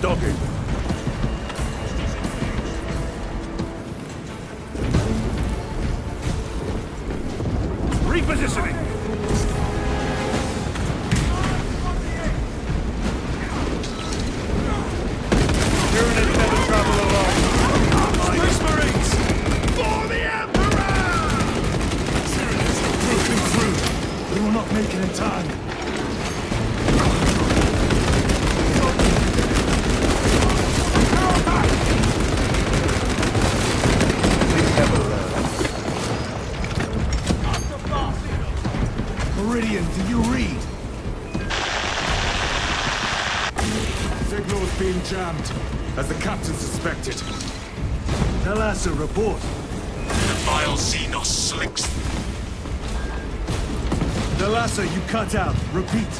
docking. Repositioning! Tyranids never travel alone. Space Marines! For the Emperor! Tyranids have broken through. We will not make it in time. Meridian, do you read? Signal's being jammed, as the captain suspected. Thalassa, report. The vile Xenos slinks. Thalassa, you cut out. Repeat.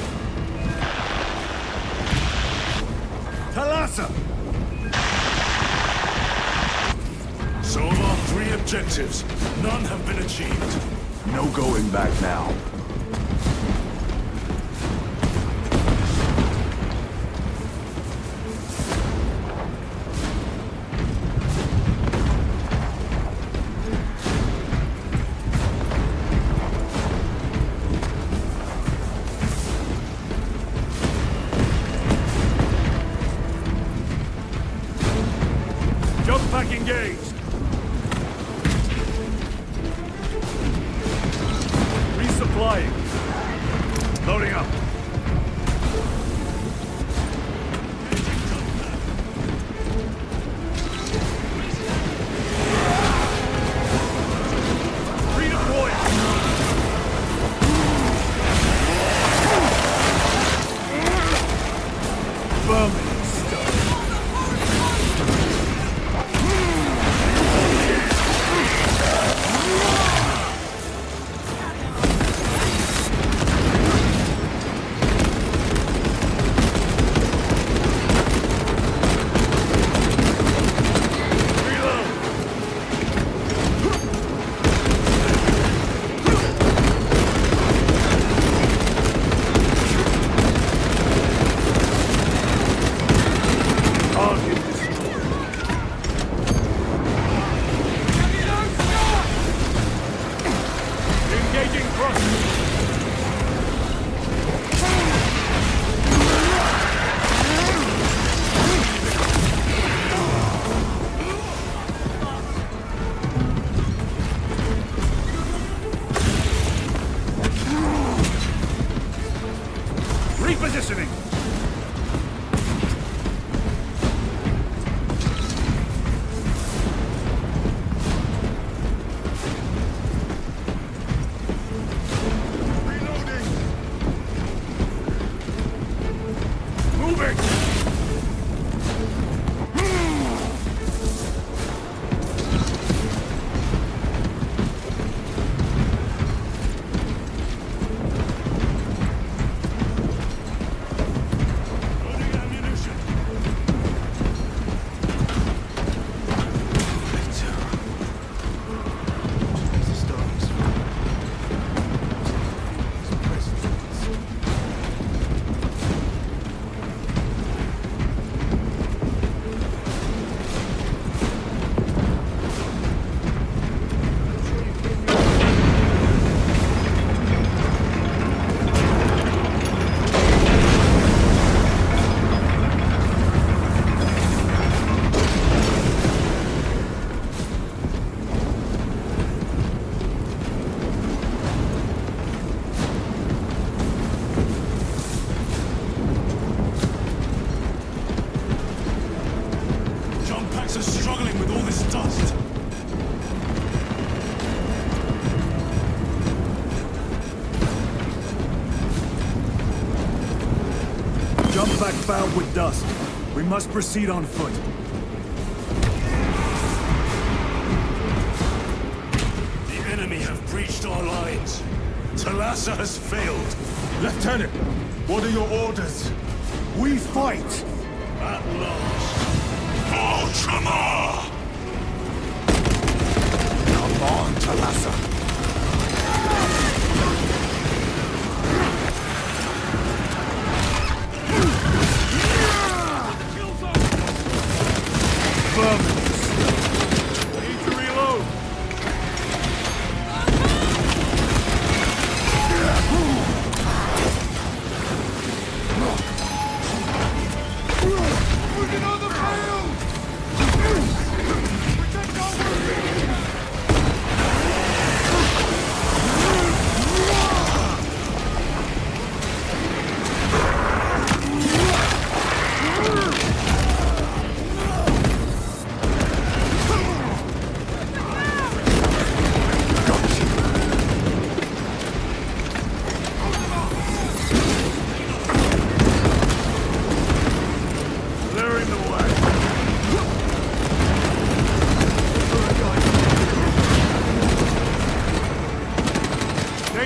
Thalassa! So far, 3 objectives. None have been achieved. No going back now. Jump pack engaged. Resupplying. Loading up. Repositioning! Back fouled with dust. We must proceed on foot. The enemy have breached our lines. Thalassa has failed. Lieutenant, what are your orders? We fight! At last. Ultramar! Come on, Thalassa.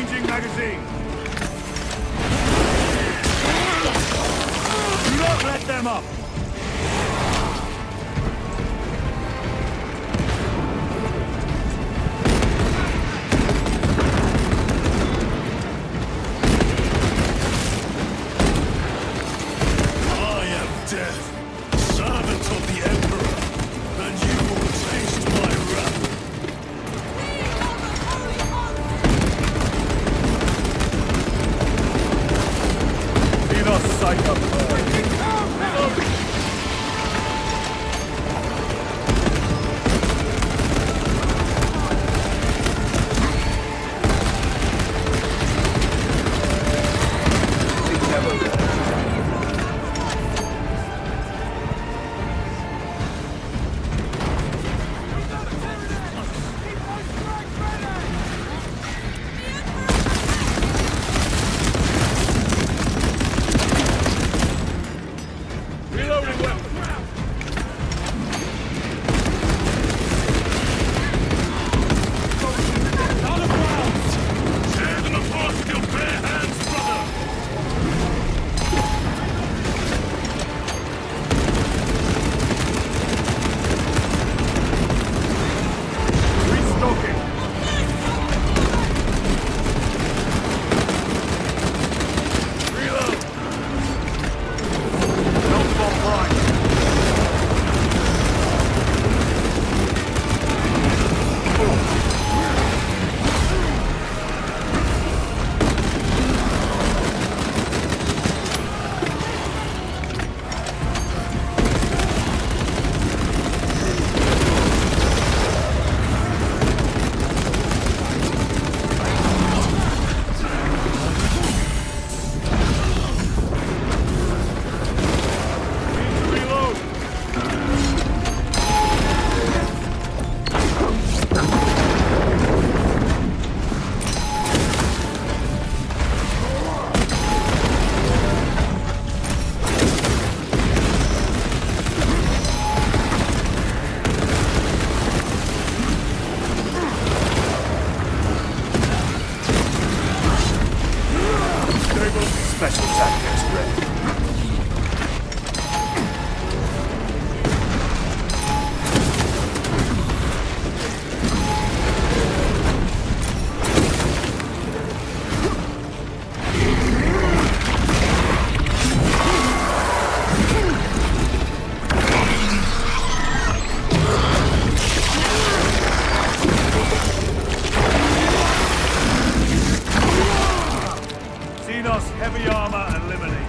Changing magazine. Do not let them up. I am death, servant of the Emperor, and you will taste my wrath. See the sight of her. Special tactics ready. Heavy armor eliminated.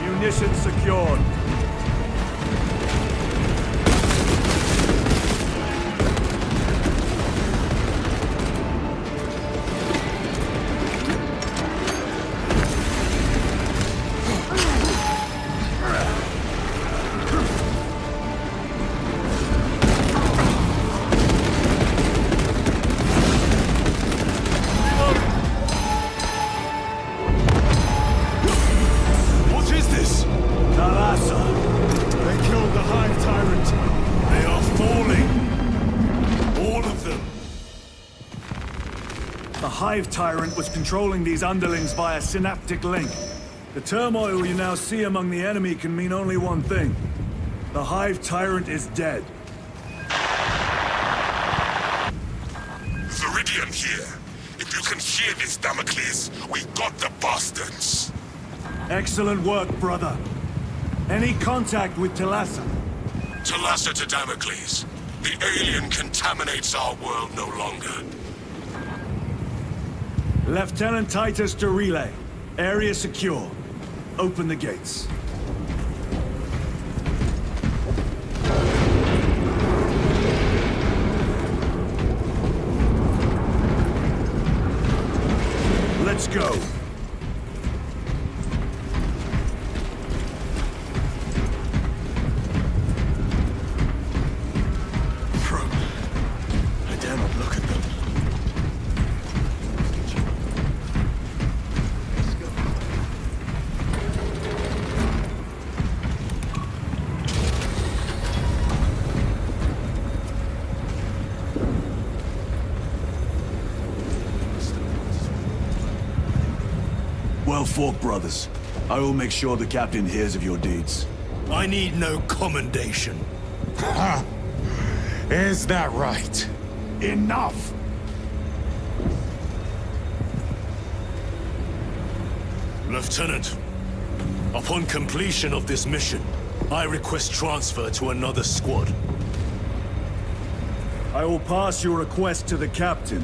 Munitions secured. The Hive Tyrant was controlling these underlings via synaptic link. The turmoil you now see among the enemy can mean only one thing. The Hive Tyrant is dead. Viridian here. If you can hear this, Damocles, we got the bastards. Excellent work, brother. Any contact with Talassa? Talassa to Damocles. The alien contaminates our world no longer. Lieutenant Titus to relay. Area secure. Open the gates. Let's go. I dare not look at them. Well fought, brothers. I will make sure the captain hears of your deeds. I need no commendation. Ha! Is that right? Enough! Lieutenant, upon completion of this mission, I request transfer to another squad. I will pass your request to the captain.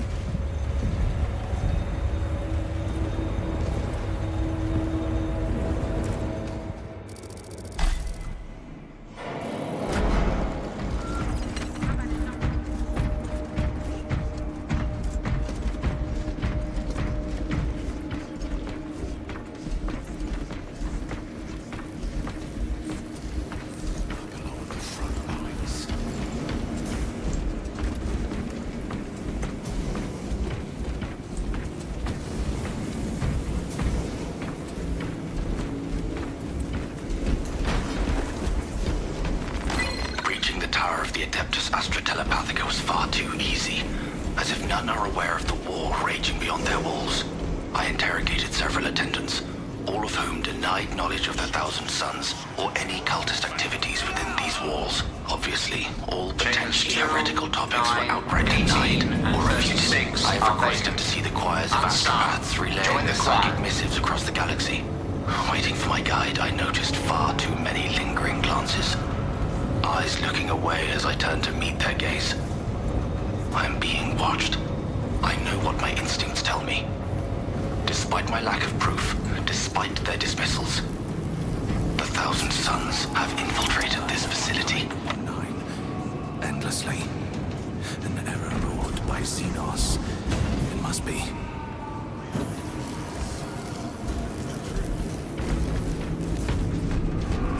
Was far too easy, as if none are aware of the war raging beyond their walls. I interrogated several attendants, all of whom denied knowledge of the Thousand Suns or any cultist activities within these walls. Obviously, all potentially heretical topics were outright denied or refuted. I've requested to see the choirs of astropaths relaying the psychic missives across the galaxy. Waiting for my guide, I noticed far too many lingering glances. Eyes looking away as I turned to meet their gaze. I am being watched. I know what my instincts tell me. Despite my lack of proof, despite their dismissals, the Thousand Suns have infiltrated this facility. Endlessly. An error wrought by Xenos. It must be.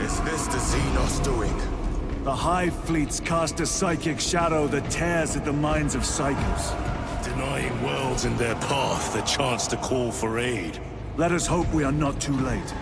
Is this the Xenos doing? The Hive fleets cast a psychic shadow that tears at the minds of psychers. Denying worlds in their path the chance to call for aid. Let us hope we are not too late.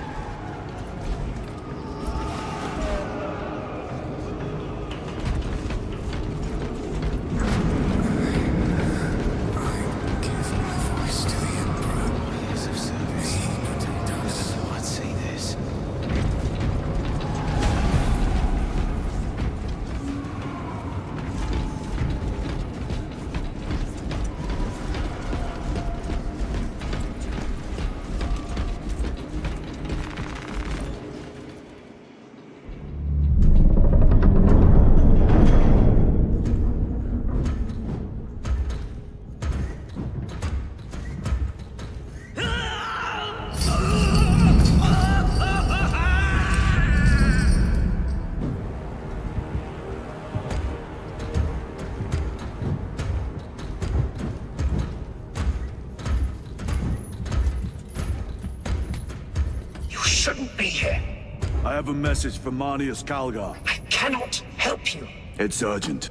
Shouldn't be here. I have a message from Marnius Calgar. I cannot help you. It's urgent.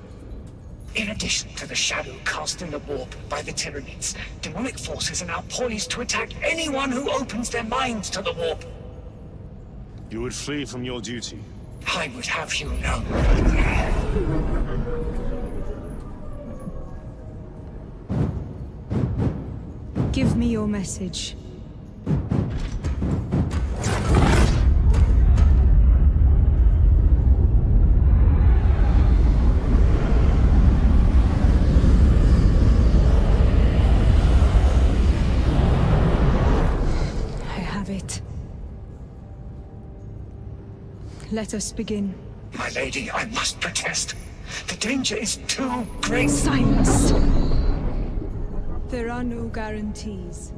In addition to the shadow cast in the warp by the Tyranids, demonic forces are now poised to attack anyone who opens their minds to the warp. You would flee from your duty. I would have you know. Give me your message. Let us begin. My lady, I must protest. The danger is too great. Silence! There are no guarantees.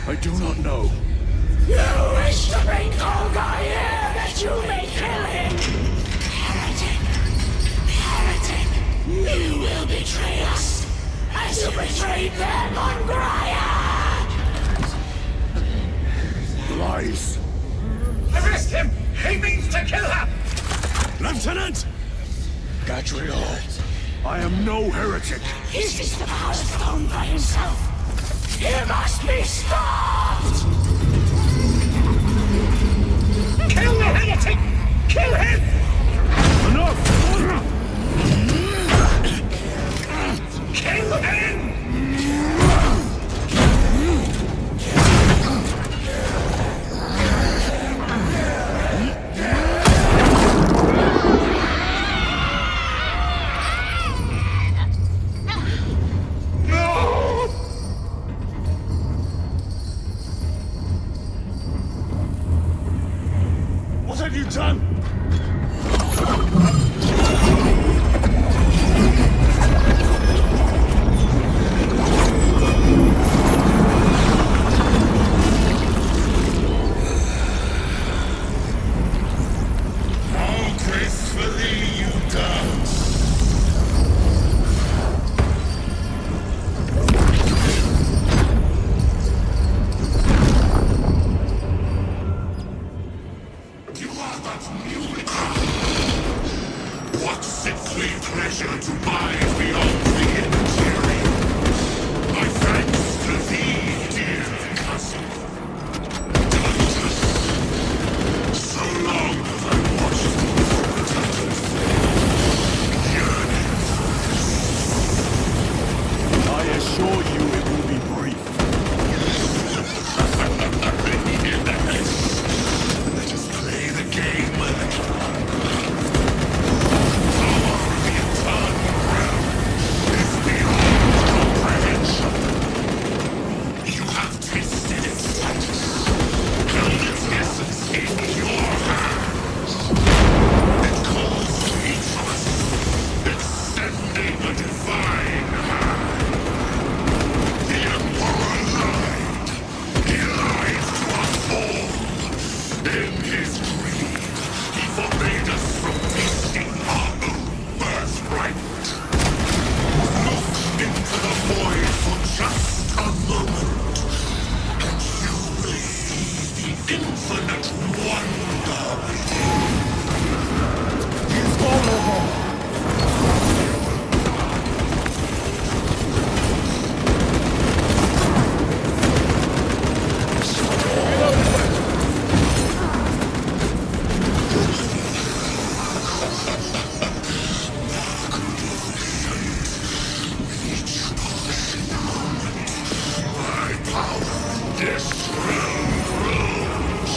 I do not know. You wish to bring Olga here that you may kill him! Heretic! Heretic! You will betray us as you betrayed them on Graia! Lies. Arrest him! He means to kill her! Lieutenant! Gadriel, I am no heretic. He sees the Power Stone by himself. He must be stopped! Kill the heretic! Kill him! Enough! Kill him! What have you done? How gracefully you dance! You are but mute. What sickly pleasure to bide beyond the immaterial. My thanks to thee, dear cousin. Titus, so long have I watched thee from the Titan's yearning for I assure you it will be brief. Yes. Let us play the game, my little one. Power of the eternal realm is beyond comprehension. You have tasted its status, held its essence in your hands. It calls to each of us, extending a divine hand. The Emperor lied. He lied to us all. In his greed, he forbade us from tasting our own birthright. Look into the void for just a moment, and you will see the infinite wonder within. He's vulnerable. My power, this realm grows.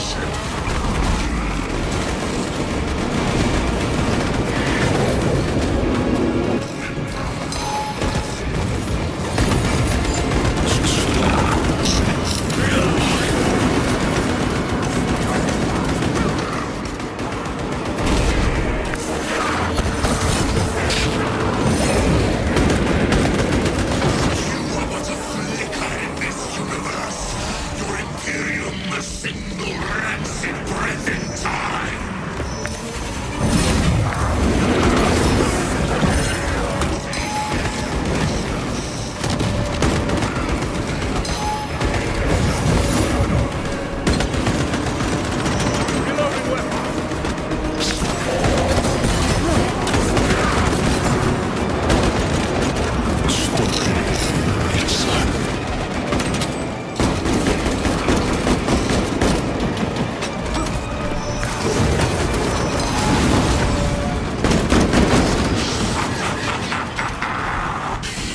You are but a flicker in this universe. Your Imperium, a single rancid breath in time.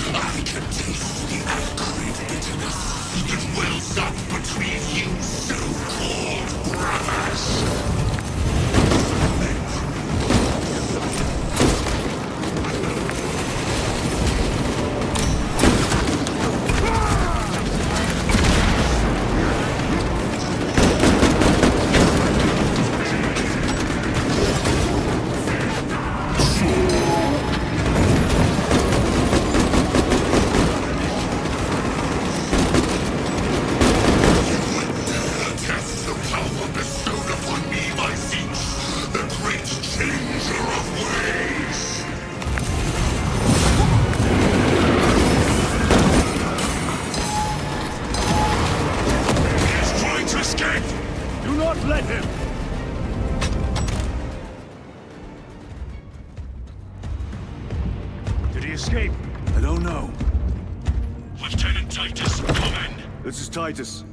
I can taste the acrid bitterness that wells up between you so-called brothers. not let him! Did he escape? I don't know. Lieutenant Titus, come in. This is Titus.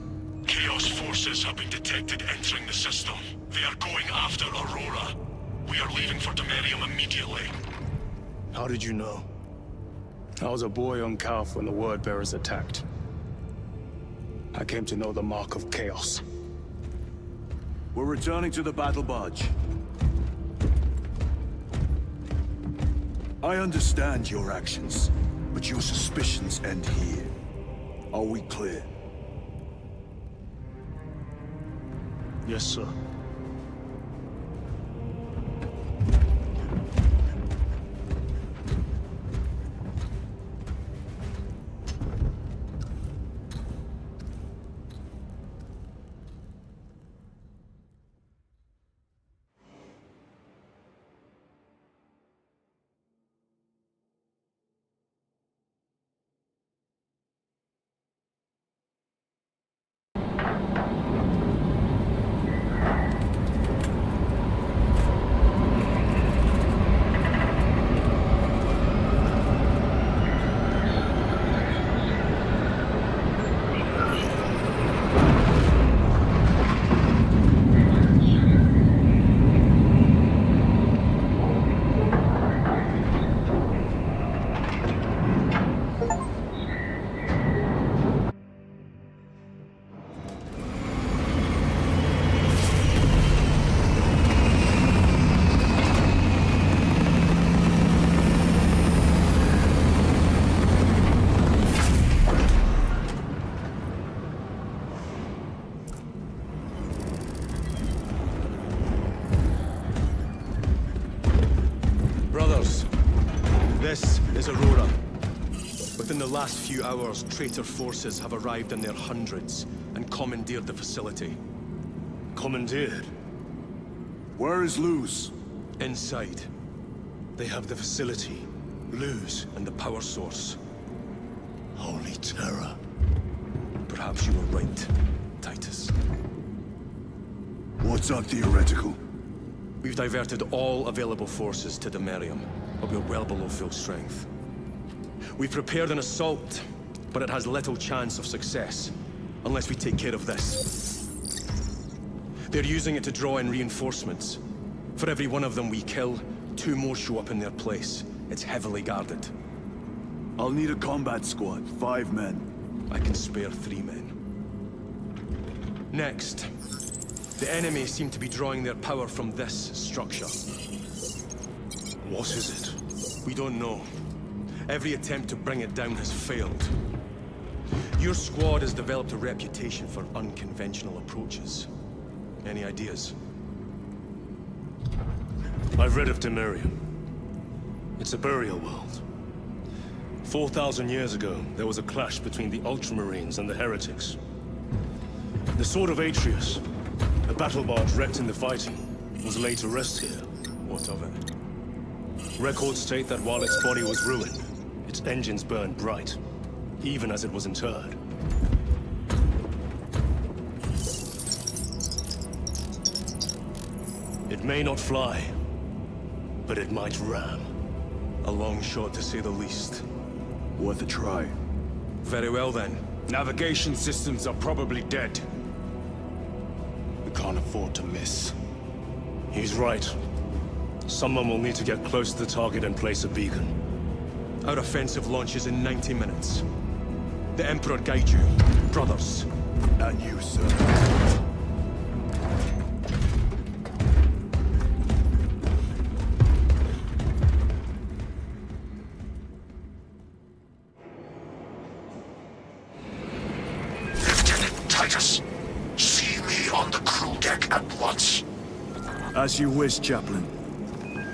Chaos forces have been detected entering the system. They are going after Aurora. We are leaving for Demerium immediately. How did you know? I was a boy on Calf when the Word Bearers attacked. I came to know the mark of Chaos. We're returning to the battle barge. I understand your actions, but your suspicions end here. Are we clear? Yes, sir. This is Aurora. Within the last few hours, traitor forces have arrived in their hundreds and commandeered the facility. Commandeered? Where is Luz? Inside. They have the facility, Luz, and the power source. Holy terror. Perhaps you were right, Titus. What's our theoretical? We've diverted all available forces to Demerium, but we're well below full strength. We've prepared an assault, but it has little chance of success, unless we take care of this. They're using it to draw in reinforcements. For every one of them we kill, 2 more show up in their place. It's heavily guarded. I'll need a combat squad, 5 men. I can spare 3 men. Next, the enemy seem to be drawing their power from this structure. What is it? We don't know. Every attempt to bring it down has failed. Your squad has developed a reputation for unconventional approaches. Any ideas? I've read of Demerium. It's a burial world. 4,000 years ago, there was a clash between the Ultramarines and the Heretics. The Sword of Atreus, a battle barge wrecked in the fighting, was laid to rest here. What of it? Records state that while its body was ruined, its engines burned bright, even as it was interred. It may not fly, but it might ram. A long shot, to say the least. Worth a try. Very well, then. Navigation systems are probably dead. We can't afford to miss. He's right. Someone will need to get close to the target and place a beacon. Our offensive launches in 90 minutes. The Emperor guide you, brothers. And you, sir. Lieutenant Titus, see me on the crew deck at once. As you wish, Chaplain.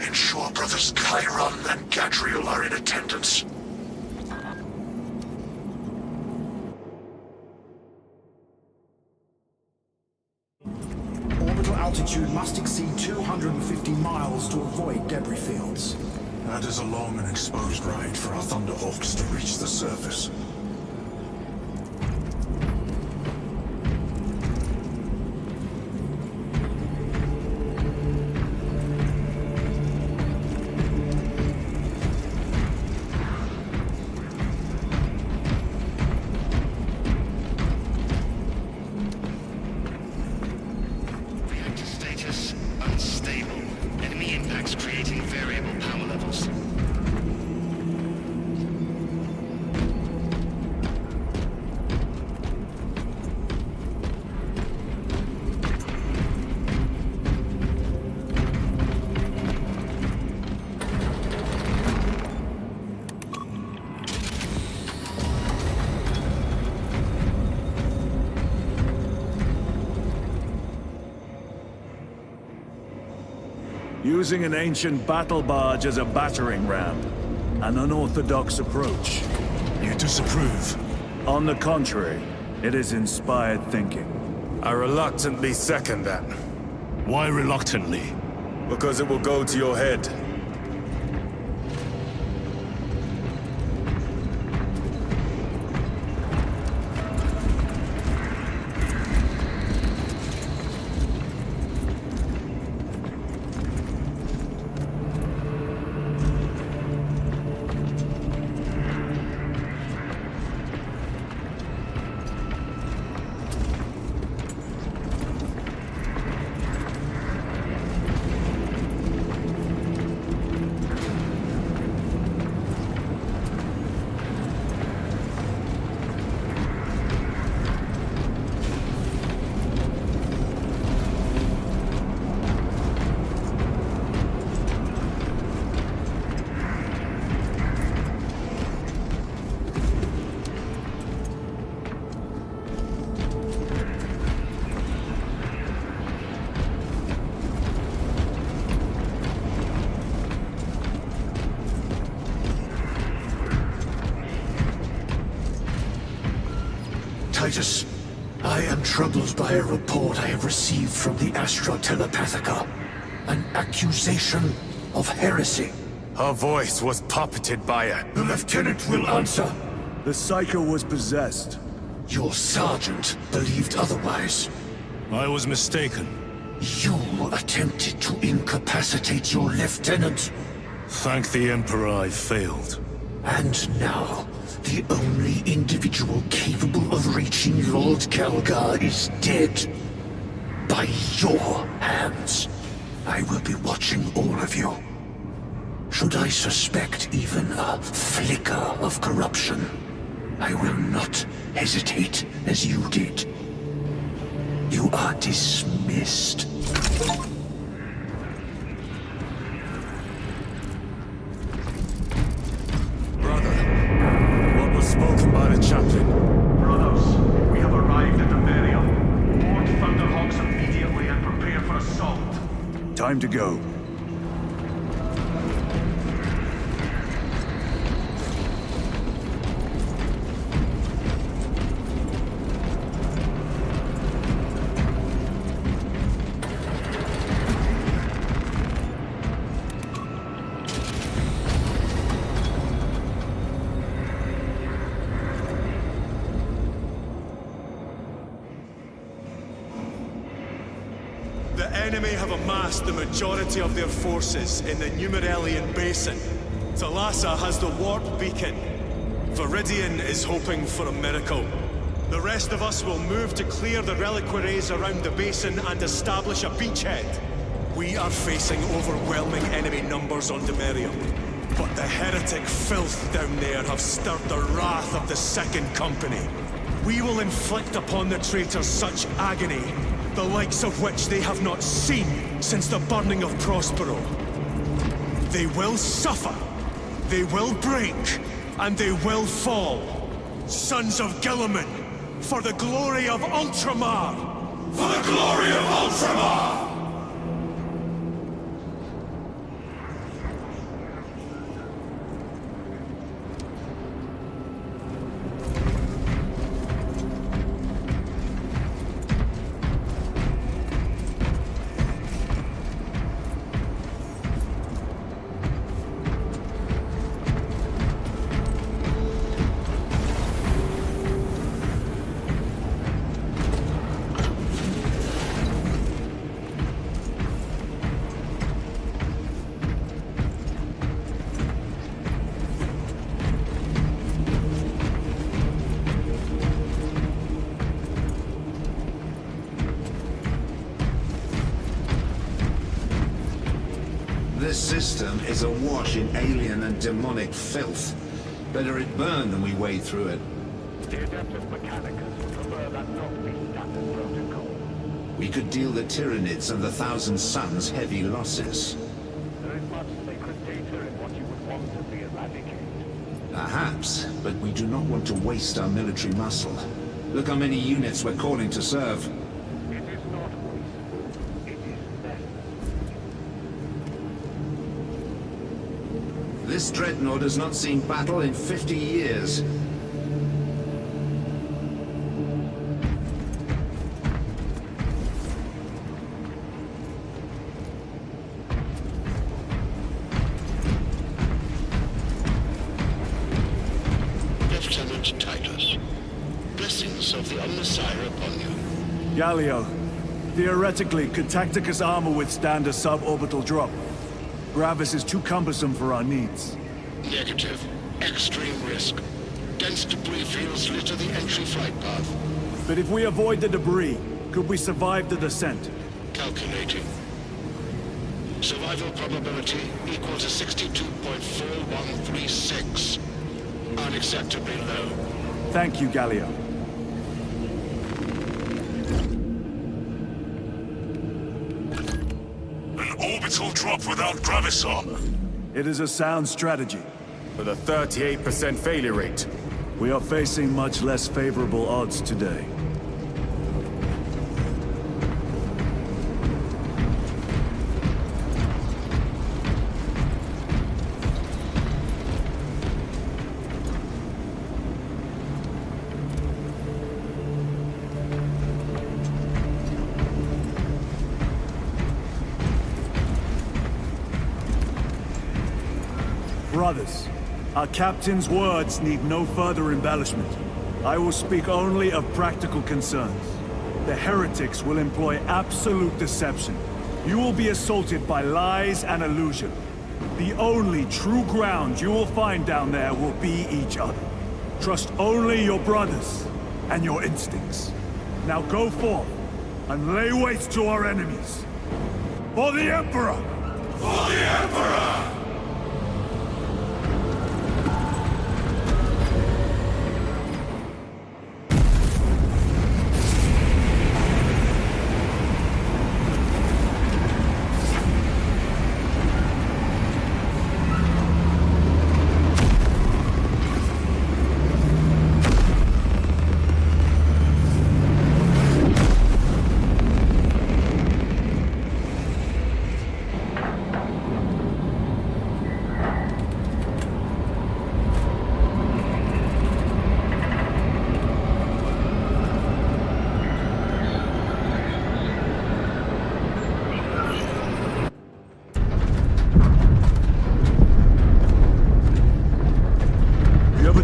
Ensure brothers Chiron and Gadriel are in attendance. Orbital altitude must exceed 250 miles to avoid debris fields. That is a long and exposed ride for our Thunderhawks to reach the surface. Using an ancient battle barge as a battering ram. An unorthodox approach. You disapprove? On the contrary, it is inspired thinking. I reluctantly second that. Why reluctantly? Because it will go to your head. Titus, I am troubled by a report I have received from the Astra Telepathica. An accusation of heresy. Her voice was puppeted by her. The lieutenant will answer. The Psycho was possessed. Your sergeant believed otherwise. I was mistaken. You attempted to incapacitate your lieutenant. Thank the Emperor I failed. And now, the only individual capable of reaching Lord Calgar is dead. By your hands. I will be watching all of you. Should I suspect even a flicker of corruption, I will not hesitate as you did. You are dismissed. Spoken by the chaplain. Brothers, we have arrived at the barrier. Board Thunderhawks immediately and prepare for assault. Time to go. The enemy have amassed the majority of their forces in the Numeralian Basin. Thalassa has the warp beacon. Viridian is hoping for a miracle. The rest of us will move to clear the reliquaries around the basin and establish a beachhead. We are facing overwhelming enemy numbers on Demerium. But the heretic filth down there have stirred the wrath of the Second Company. We will inflict upon the traitors such agony, the likes of which they have not seen since the burning of Prospero. They will suffer, they will break, and they will fall. Sons of Gilliman, for the glory of Ultramar! For the glory of Ultramar! This system is awash in alien and demonic filth. Better it burn than we wade through it. The Adeptus Mechanicus would prefer that not be standard protocol. We could deal the Tyranids and the Thousand Suns heavy losses. There is much sacred data in what you would want to be eradicated. Perhaps, but we do not want to waste our military muscle. Look how many units we're calling to serve. It is not wasteful. It is necessary. This dreadnought has not seen battle in 50 years. Lieutenant Titus, blessings of the Omnissiah upon you. Galio, theoretically, could Tacticus armor withstand a suborbital drop? Gravis is too cumbersome for our needs. Negative. Extreme risk. Dense debris fields litter the entry flight path. But if we avoid the debris, could we survive the descent? Calculating. Survival probability equal to 62.4136. Unacceptably low. Thank you, Galio. An orbital drop without Gravis armor. It is a sound strategy. With a 38% failure rate. We are facing much less favorable odds today. Brothers, our captain's words need no further embellishment. I will speak only of practical concerns. The heretics will employ absolute deception. You will be assaulted by lies and illusion. The only true ground you will find down there will be each other. Trust only your brothers and your instincts. Now go forth and lay waste to our enemies. For the Emperor! For the Emperor!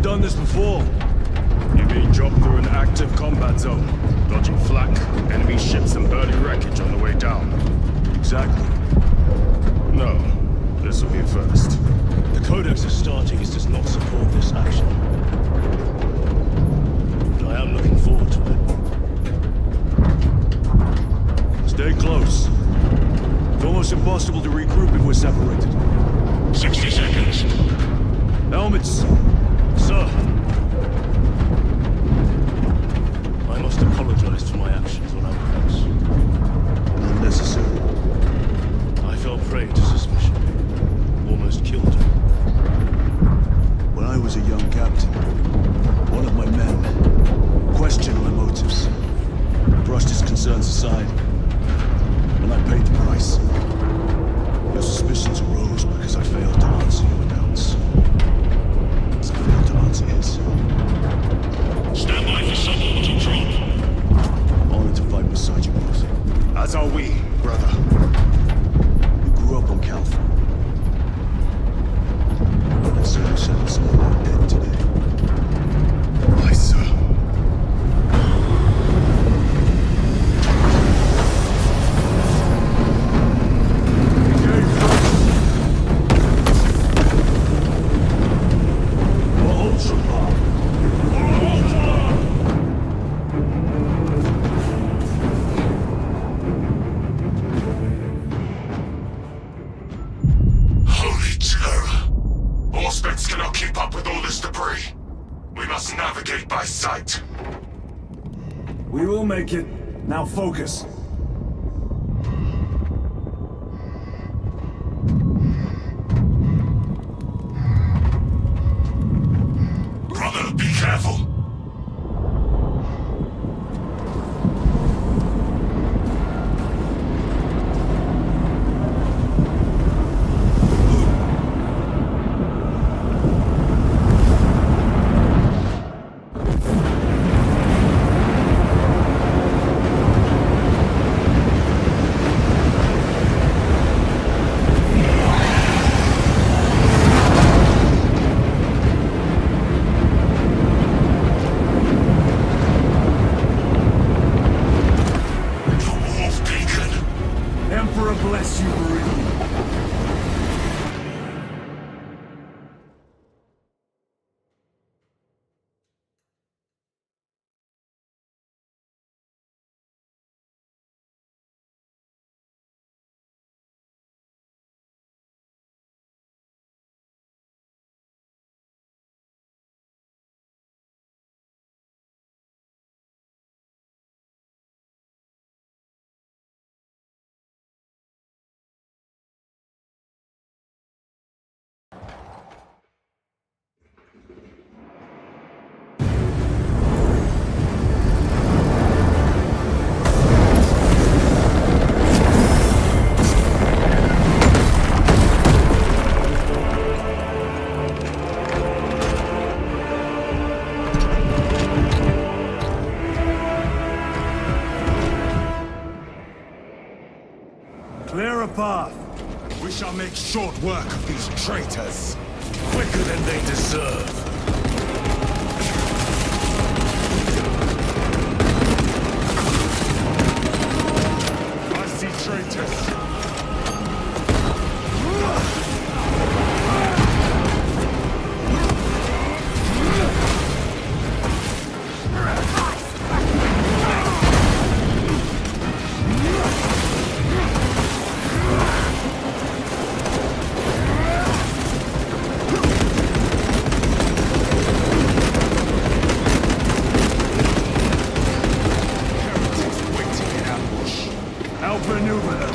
Done this before. You've been dropped through an active combat zone, dodging flak, enemy ships and burning wreckage on the way down. Exactly. No, this will be a first. The Codex Astartes does not support this action. But I am looking forward to it. Stay close. It's almost impossible to regroup if we're separated. 60 seconds. Helmets! Sir! I must apologize for my actions on Alcatraz. Unnecessary. I fell prey to suspicion. Almost killed him. When I was a young captain, one of my men questioned my motives. I brushed his concerns aside, and I paid the price. Your suspicions arose because I failed to answer your doubts. I failed to answer his. Stand by for suborbital drop. Honored to fight beside you both. As are we, brother. You grew up on Calth. But I've certainly sent some of my dead today. Aye, sir. We will make it. Now focus. Brother, be careful. bless you, Marine. Clear a path. We shall make short work of these traitors. Quicker than they deserve. I see traitors. Outmaneuver them.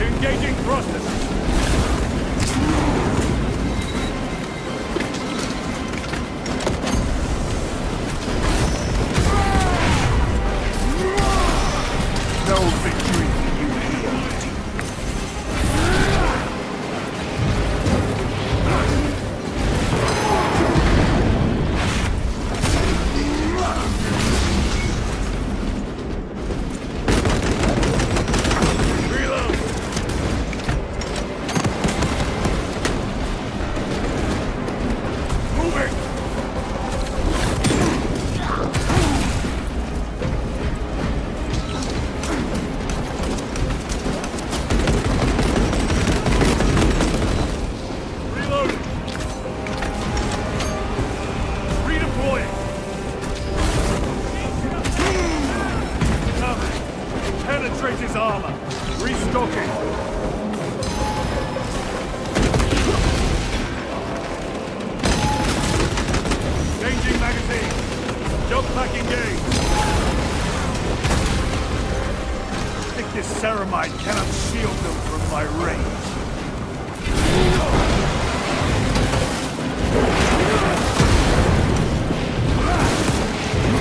Engaging thrusters. No victory for you here. Penetrate his armor. Restocking. Changing magazine. Jump pack engaged. I think this ceramide cannot shield them from my range.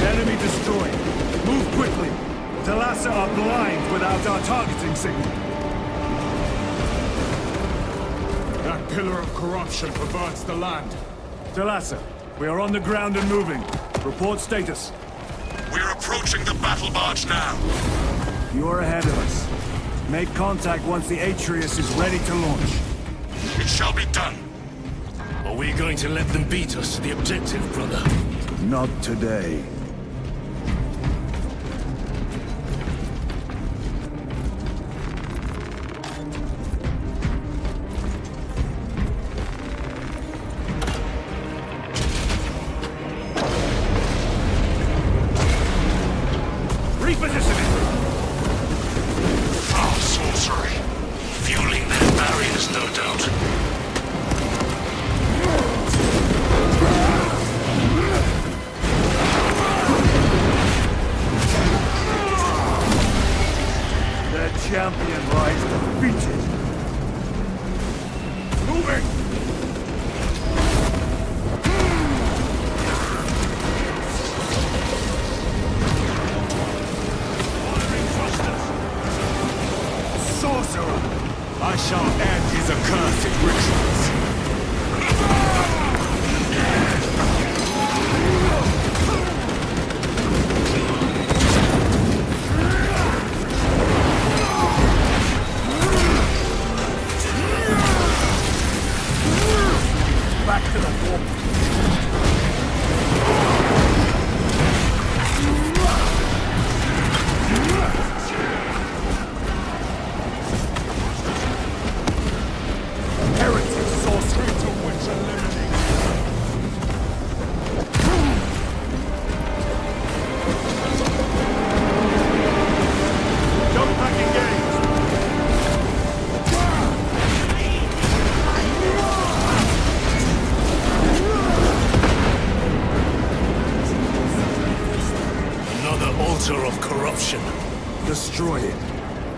Enemy destroyed. Move quickly. Talassa are blind without our targeting signal. That pillar of corruption perverts the land. Talassa, we are on the ground and moving. Report status. We're approaching the battle barge now. You are ahead of us. Make contact once the Atreus is ready to launch. It shall be done. Are we going to let them beat us to the objective, brother? Not today. Repositioning! Foul sorcery. Fueling their barriers, no doubt. Their champion lies defeated. Moving! Sorcerer! I shall end his accursed rituals.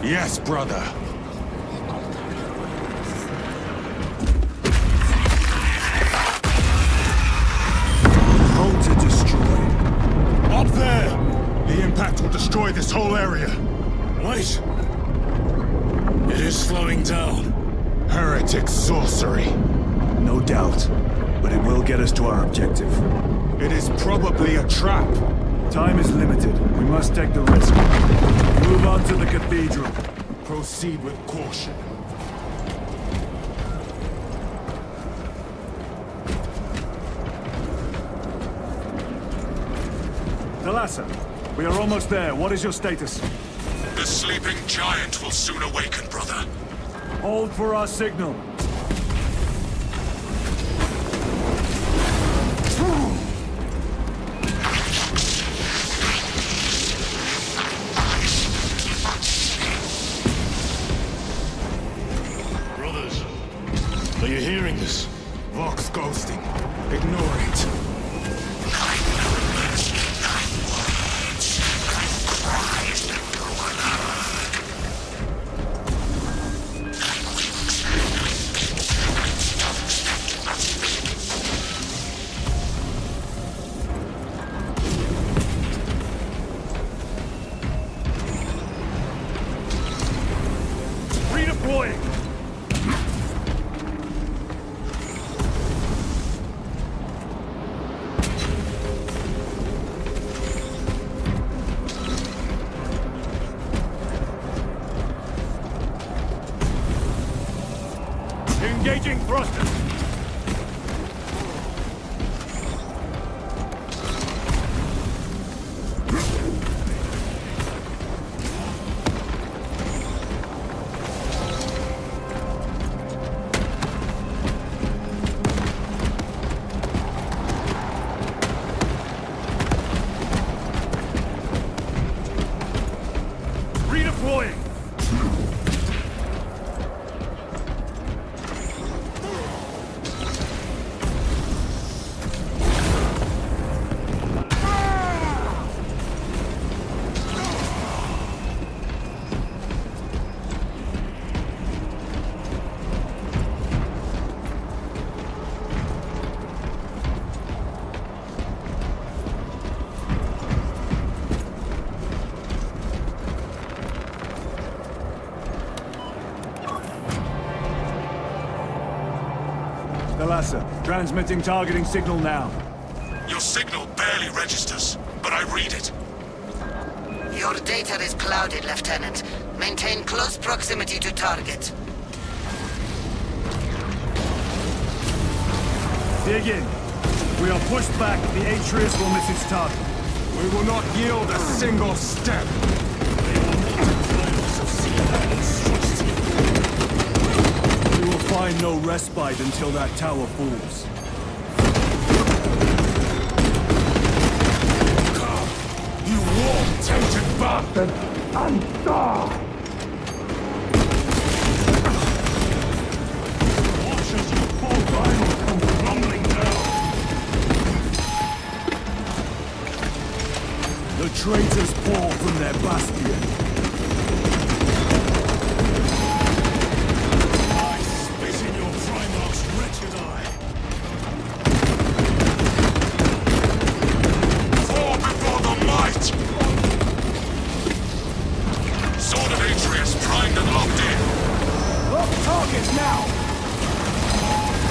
Yes, brother. Hold to destroy. Up there! The impact will destroy this whole area. Wait! It is slowing down. Heretic sorcery. No doubt. But it will get us to our objective. It is probably a trap. Time is limited. We must take the risk. Move on to the cathedral. Proceed with caution. Thalassa, we are almost there. What is your status? The sleeping giant will soon awaken, brother. Hold for our signal. Brothers, are you hearing this? Vox ghosting. Ignore it. Redeploying! Engaging thrusters! Redeploying! Thalassa, transmitting targeting signal now. Your signal barely registers, but I read it. Your data is clouded, Lieutenant. Maintain close proximity to target. Dig in. If we are pushed back, the Atreus will miss its target. We will not yield a single step. We will find no respite until that tower falls. Come, you warm-tainted bastard! Watch as your full rivals come crumbling down. The traitors pour from their bastion.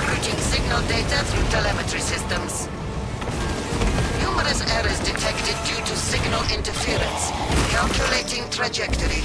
Routing signal data through telemetry systems. Numerous errors detected due to signal interference. Calculating trajectory.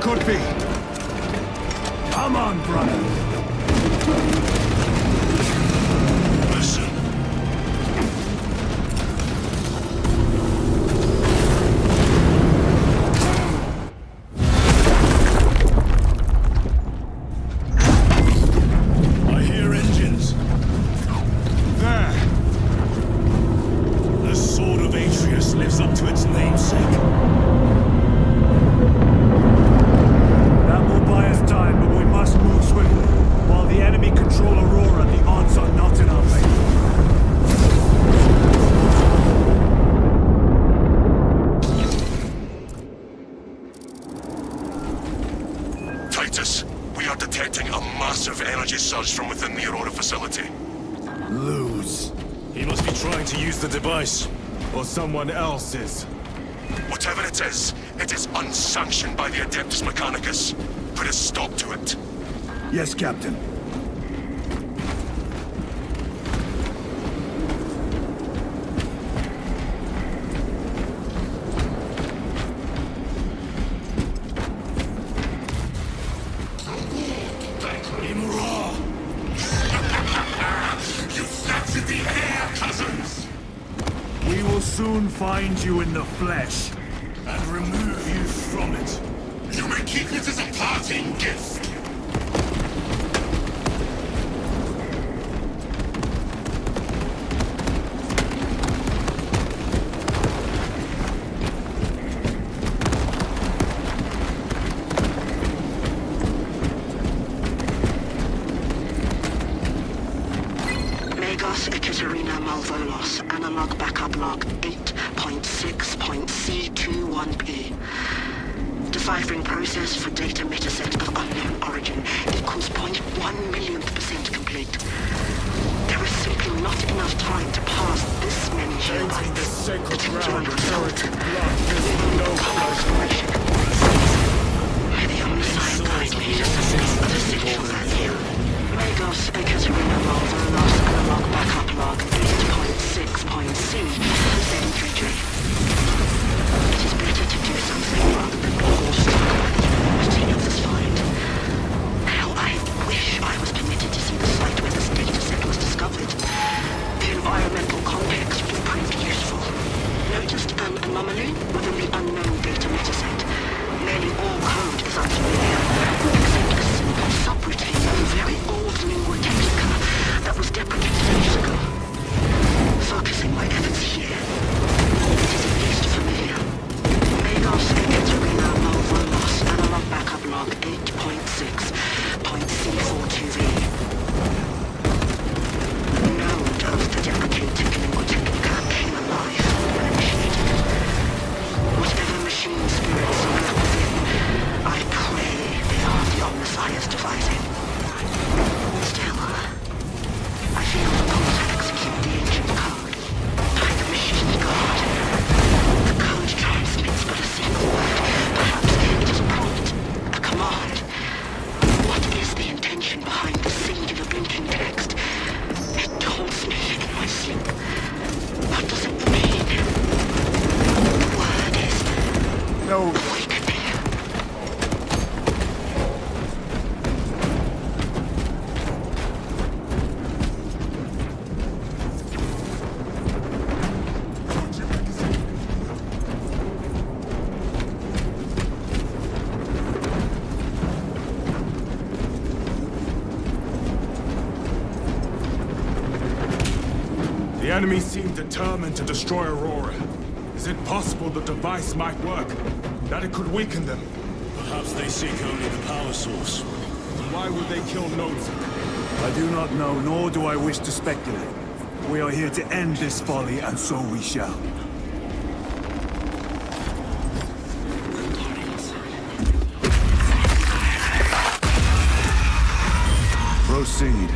could be. Come on, brother. Listen. I hear engines. There. The Sword of Atreus lives up to its namesake. That will buy us time, but we must move swiftly. While the enemy control Aurora, the odds are not in our favor. Titus, we are detecting a massive energy surge from within the Aurora facility. Lose. He must be trying to use the device. Or someone else is. Whatever it is unsanctioned by the Adeptus Mechanicus. Put a stop to it. Yes, Captain. You captured the air, cousins! We will soon find you in the flesh. And remove you from it. You may keep it as a parting gift. Megos Ekaterina Malvolos, analog backup log 8.6.C21P. Deciphering process for data metaset of unknown origin equals 0.1 millionth % complete. There is simply not enough time to pass this many Painting the sacred ground with heretic blood gives me no pleasure. May the Omniscient guide me to success of essential value. Megos Ekaterina Malvolos, analog backup log 8.6.C-Z3J. It is better to do something rather than be forced to the this find. How I wish I was permitted to see the site where this data set was discovered. The environmental context would prove useful. Noticed an anomaly within the unknown data metaset. Nearly all code is unfamiliar, except a simple subroutine of a very old lingua technica that was deprecated years ago. Focusing my efforts here, it is at least familiar. Megos Ekaterina Malvolos, analog backup log 8.6.C42V. Node of the deprecated lingua technica came alive when initiated. Whatever machine spirits lurk within, I pray they are the Omniscience devising. Still, I feel the call to execute the ancient code. By the machine god. The code transmits but a single word. Perhaps it is a prompt, a command. What is the intention behind the singular blinking text? It taunts me in my sleep. What does it mean? The word is... No. Awakening. The enemy seem determined to destroy Aurora. Is it possible the device might work? That it could weaken them? Perhaps they seek only the power source. Then why would they kill Nozick? I do not know, nor do I wish to speculate. We are here to end this folly, and so we shall. Proceed.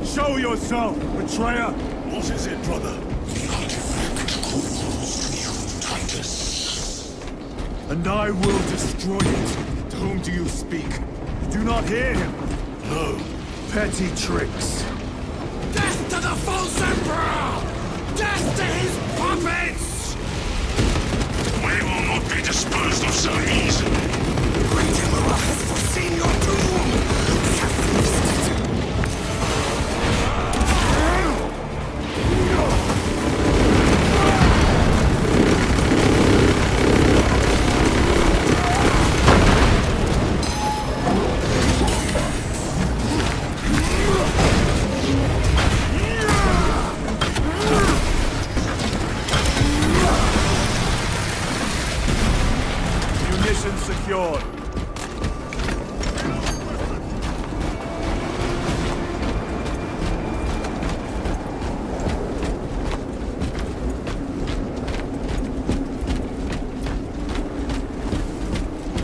Show yourself, betrayer! What is it, brother? The artifact calls to you, Titus. And I will destroy it. To whom do you speak? You do not hear him? No. Petty tricks. Death to the false emperor! Death to his puppets! secured.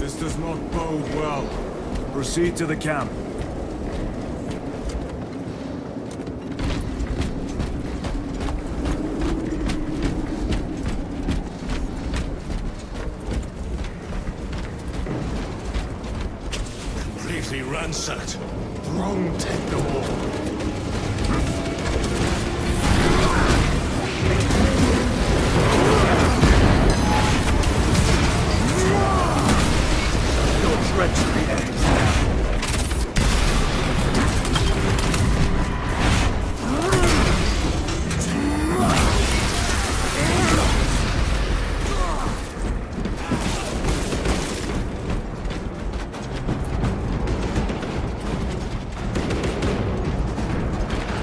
This does not bode well. Proceed to the camp. Completely ransacked. Wrong techno-war. Your treachery ends now.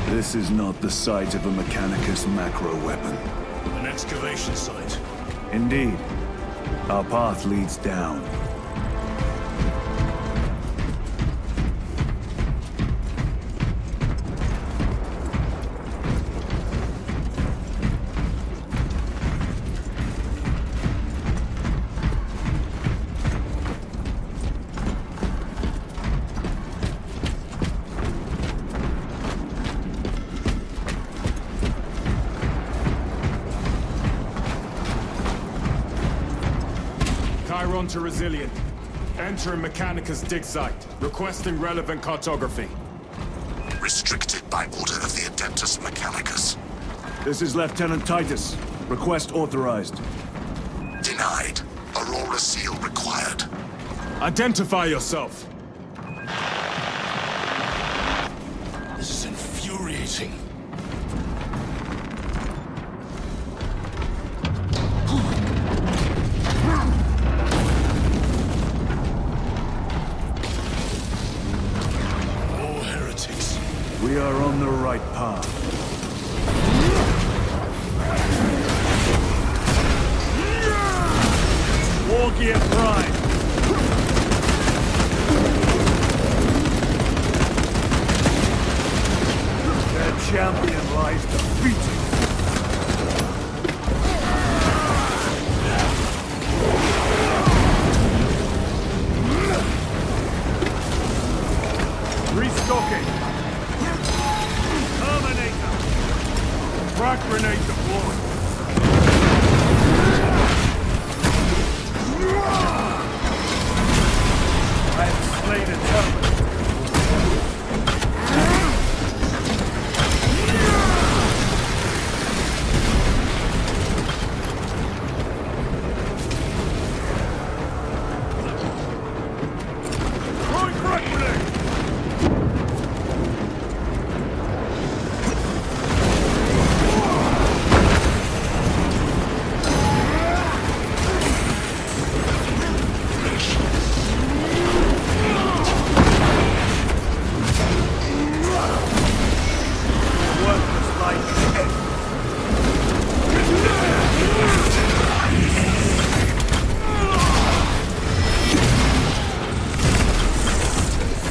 This is not the site of a Mechanicus macro weapon. An excavation site. Indeed. Our path leads down. Chiron to Resilient. Entering Mechanicus dig site. Requesting relevant cartography. Restricted by order of the Adeptus Mechanicus. This is Lieutenant Titus. Request authorized. Denied. Aurora seal required. Identify yourself. This is infuriating. More heretics. We are on the right path. War Gear Prime. Their champion lies defeated. Restocking. Terminator. Frag grenade deployed. I have slain a terminal.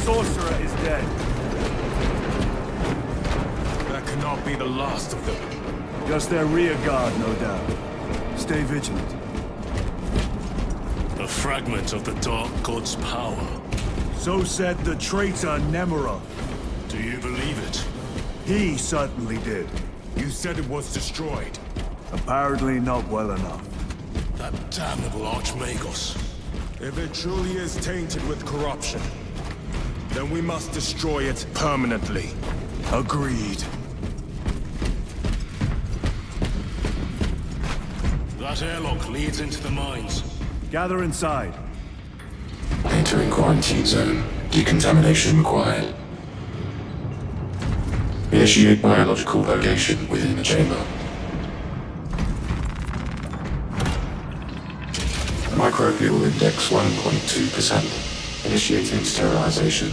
Sorcerer is dead. That cannot be the last of them. Just their rear guard, no doubt. Stay vigilant. A fragment of the Dark God's power. So said the traitor Nemeroth. Do you believe it? He certainly did. You said it was destroyed. Apparently not well enough. That damnable Archmagos. If it truly is tainted with corruption, then we must destroy it permanently. Agreed. That airlock leads into the mines. Gather inside. Entering quarantine zone. Decontamination required. Initiate biological purgation within the chamber. Microbial index 1.2%. Initiating sterilization.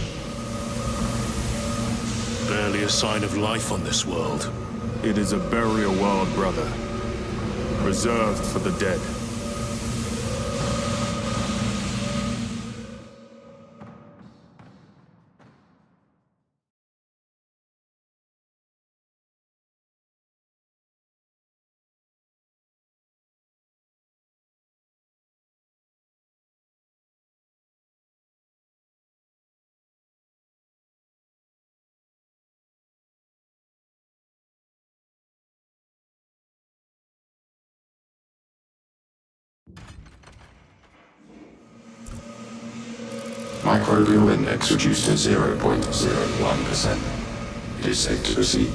Barely a sign of life on this world. It is a burial world, brother. Reserved for the dead. Microbial index reduced to 0.01%. It is safe to proceed.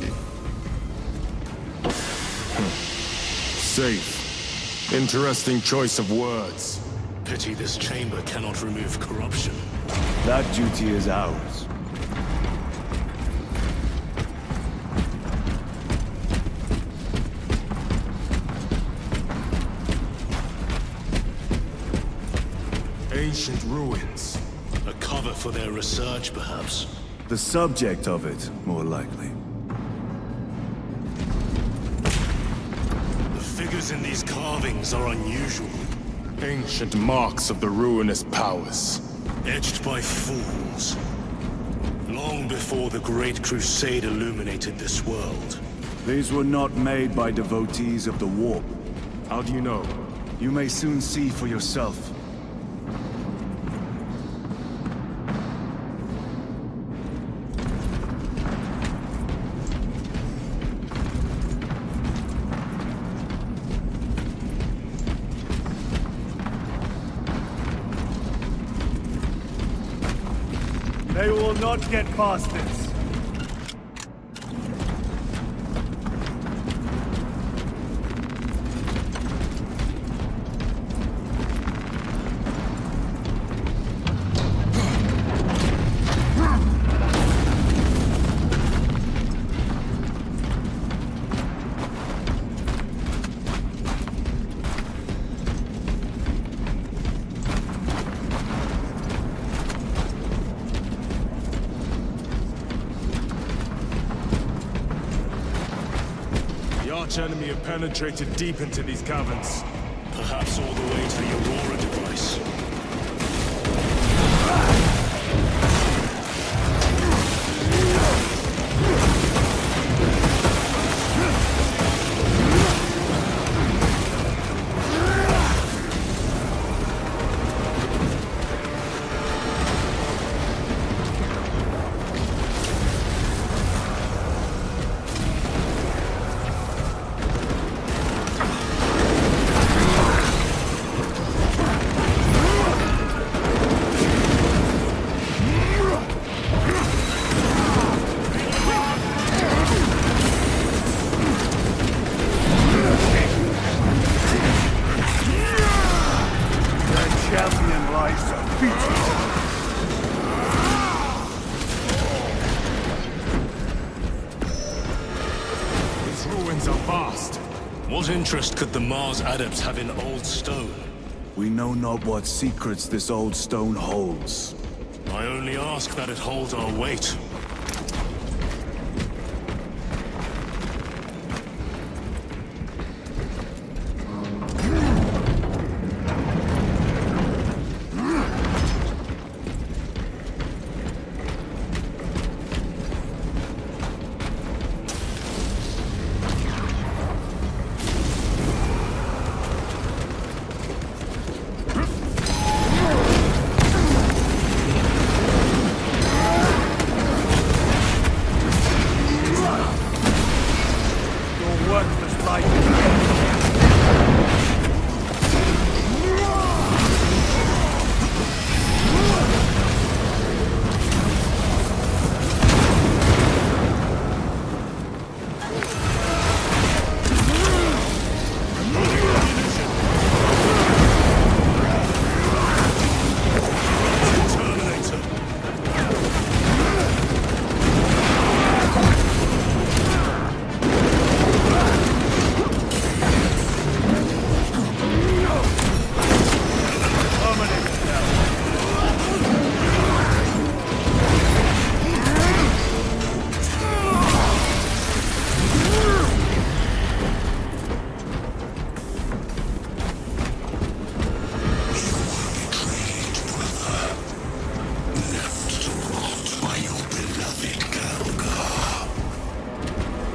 Safe. Interesting choice of words. Pity this chamber cannot remove corruption. That duty is ours. Ancient ruins. A cover for their research, perhaps? The subject of it, more likely. The figures in these carvings are unusual. Ancient marks of the ruinous powers. Etched by fools. Long before the Great Crusade illuminated this world. These were not made by devotees of the warp. How do you know? You may soon see for yourself. They will not get past this. The enemy have penetrated deep into these caverns. Perhaps all the way to the Aurora device. What interest could the Mars adepts have in old stone? We know not what secrets this old stone holds. I only ask that it holds our weight.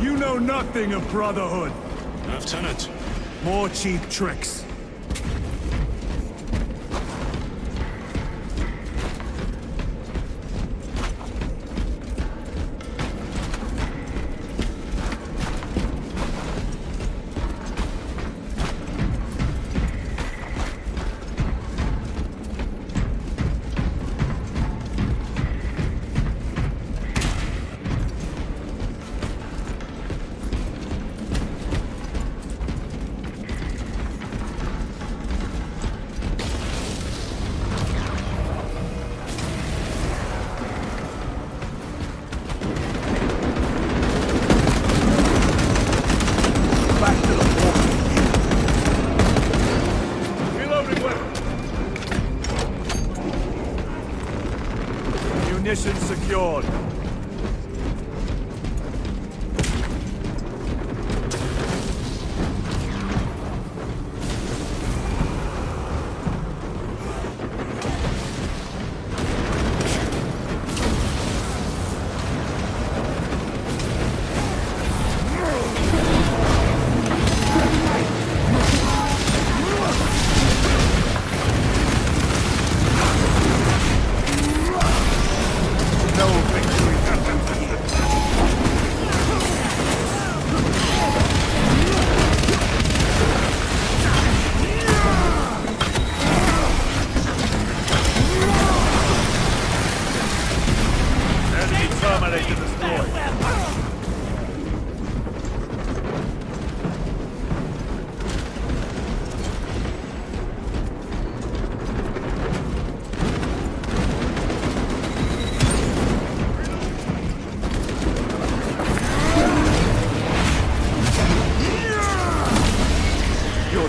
You know nothing of Brotherhood. Lieutenant. More cheap tricks. Mission secured.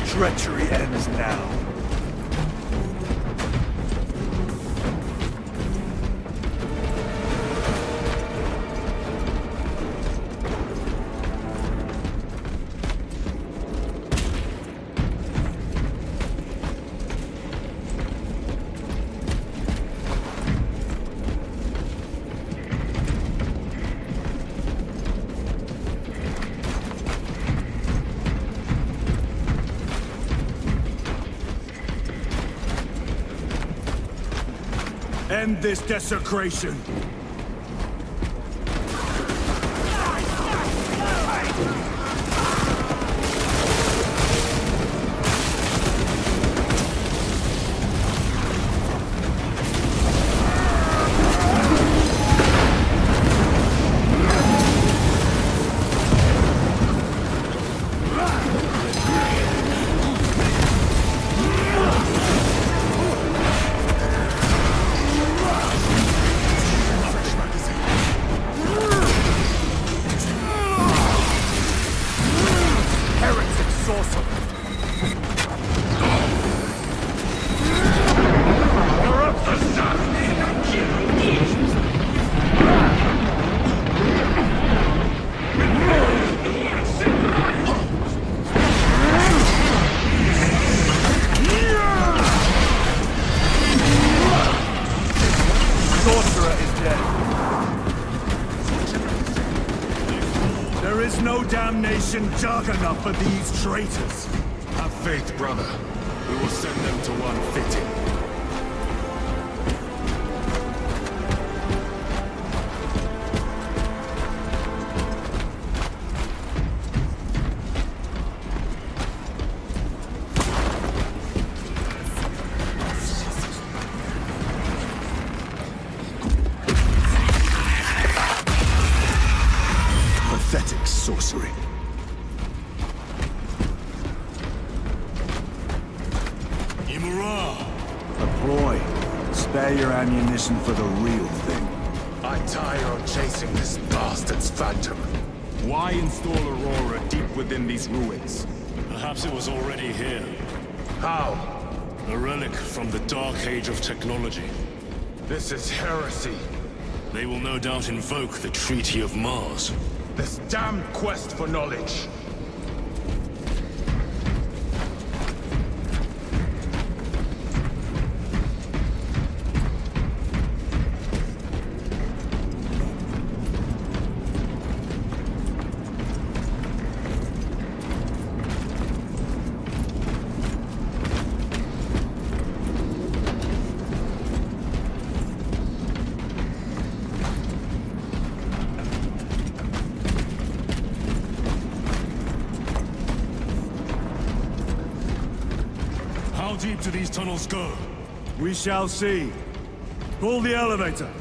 Treachery ends now. End this desecration! Damnation dark enough for these traitors. Have faith, brother. We will send them to one fitting. Pathetic sorcery. Deploy. Spare your ammunition for the real thing. I tire of chasing this bastard's phantom. Why install Aurora deep within these ruins? Perhaps it was already here. How? A relic from the Dark Age of technology. This is heresy. They will no doubt invoke the Treaty of Mars. This damned quest for knowledge. How deep do these tunnels go? We shall see. Pull the elevator.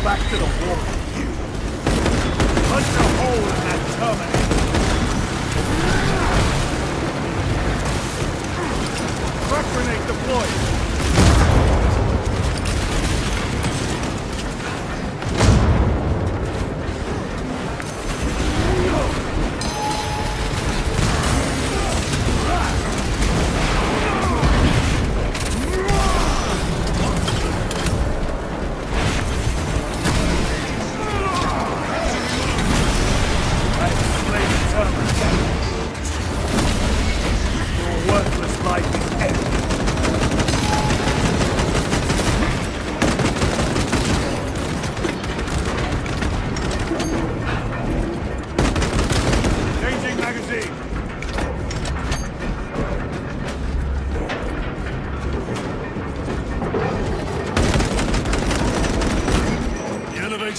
back to the wall, you. Punch a hole in that terminator. Crack grenade deployed.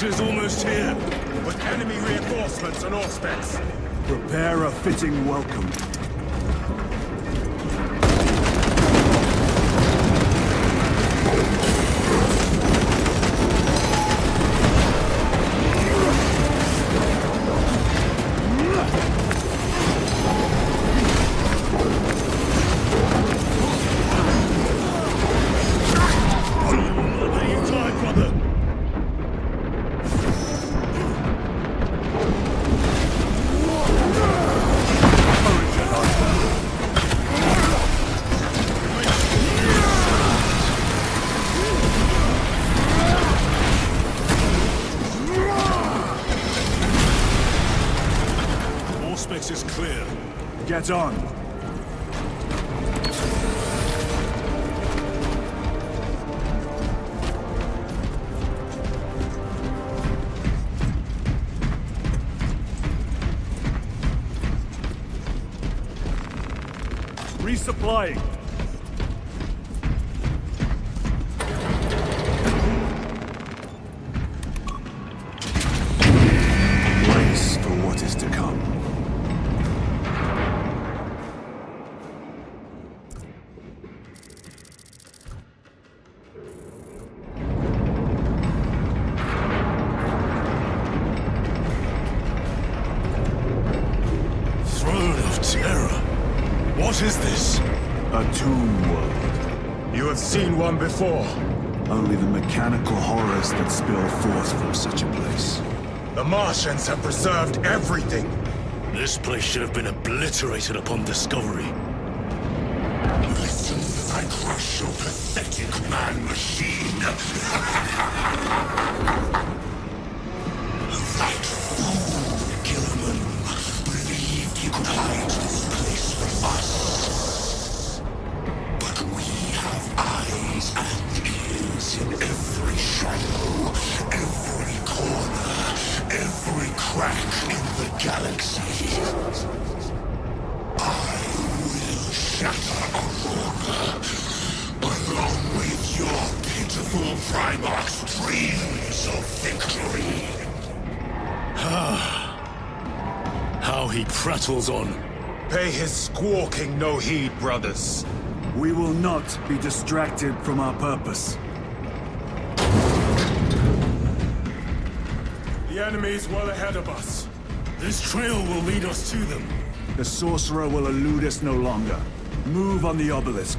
Is almost here. With enemy reinforcements and aspects. Prepare a fitting welcome. Is clear. Get on. Resupplying. Brace for what is to come. What is this? A tomb world. You have seen one before. Only the mechanical horrors that spill forth from such a place. The Martians have preserved everything. This place should have been obliterated upon discovery. Listen as I crush your pathetic man-machine. That fool, Gilliman, believed he could hide this place from us. But we have eyes and ears in every shadow, every corner, every crack in the galaxy. I will shatter Aurora, along with your pitiful Primarch's dreams of victory. How he prattles on. Pay his squawking no heed, brothers. We will not be distracted from our purpose. The enemy is well ahead of us. This trail will lead us to them. The sorcerer will elude us no longer. Move on the obelisk.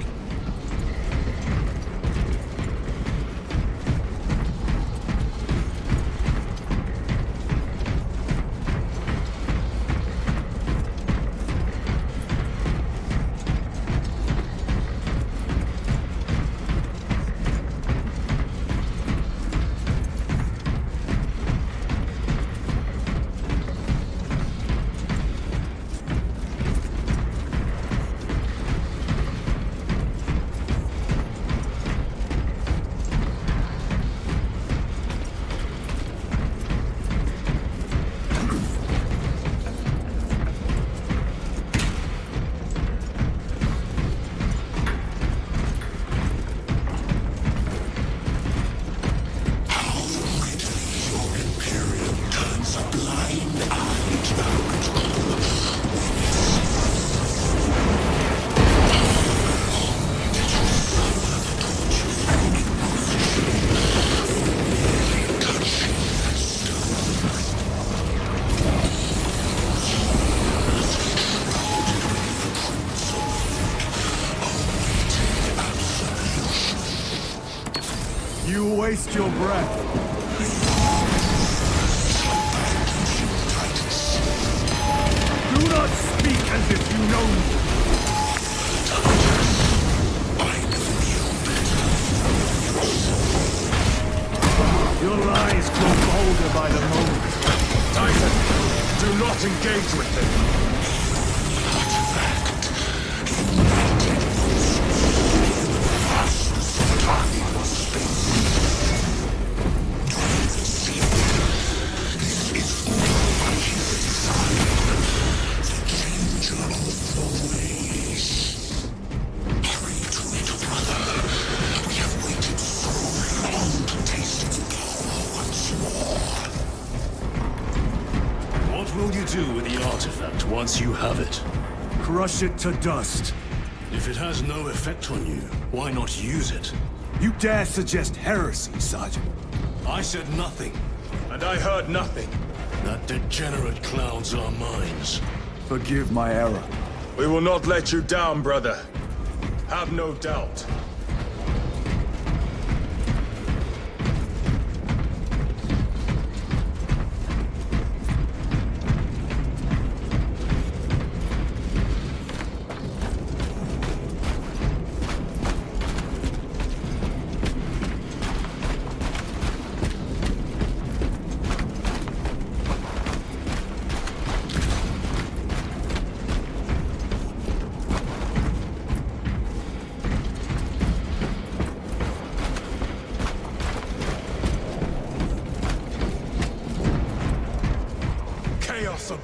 waste your breath. Do not speak as if you know me. Your lies grow bolder by the moment. Titan, do not engage with him. Once you have it, crush it to dust. If it has no effect on you, why not use it? You dare suggest heresy, Sergeant? I said nothing. And I heard nothing. That degenerate cloud's our minds. Forgive my error. We will not let you down, brother. Have no doubt.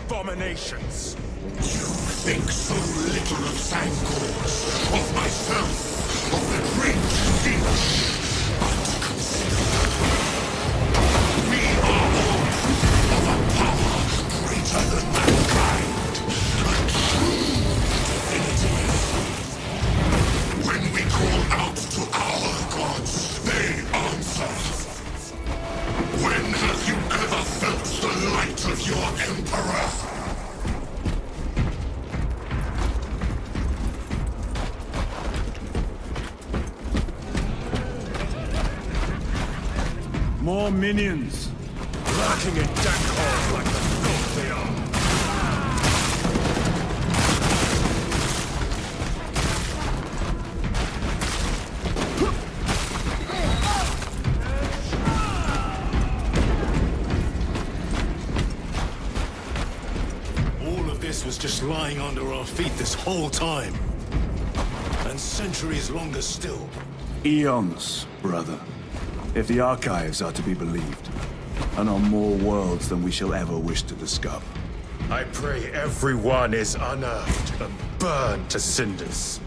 Abominations. You think so little of Sangors, of myself, of the great Siege. But consider, we are all proof of a power greater than mankind. A true definitive. When we call out to our gods, they answer. When have you ever felt the light of your Emperor? More minions. Lurking in dank holes like the filth they are. All of this was just lying under our feet this whole time. And centuries longer still. Eons, brother. If the archives are to be believed, and on more worlds than we shall ever wish to discover. I pray everyone is unearthed and burned to cinders.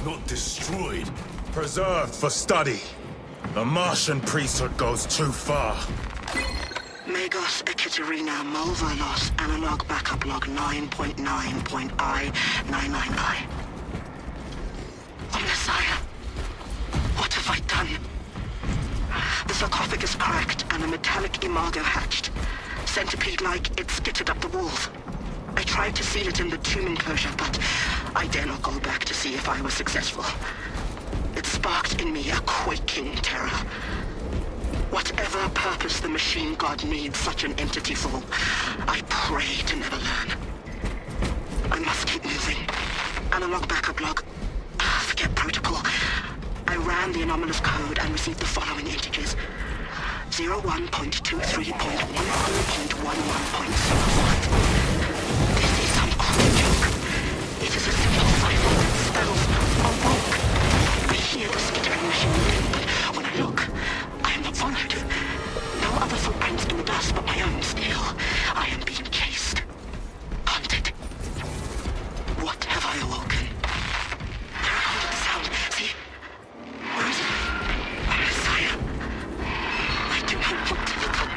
Not destroyed. Preserved for study. The Martian priesthood goes too far. May Lagos, Ekaterina, Mulva-Los, analog backup log 9.9.I999. Oh, Messiah. What have I done? The sarcophagus cracked and a metallic imago hatched. Centipede-like, it skittered up the walls. I tried to seal it in the tomb enclosure, but I dare not go back to see if I was successful. It sparked in me a quaking terror. Whatever purpose the machine god needs such an entity for, I pray to never learn. I must keep moving. Analog backup log. Forget protocol. I ran the anomalous code and received the following integers. 01.23.14.11.05. This is some cruel joke. It is a simple cipher that spells awoke. I hear the skittering machine, but when I look, I am not followed. No other footprints in the dust but my own still. I am being chased. Hunted. What have I awoken? They're recording the sound. See? Where is it? Messiah. I do not want to look up.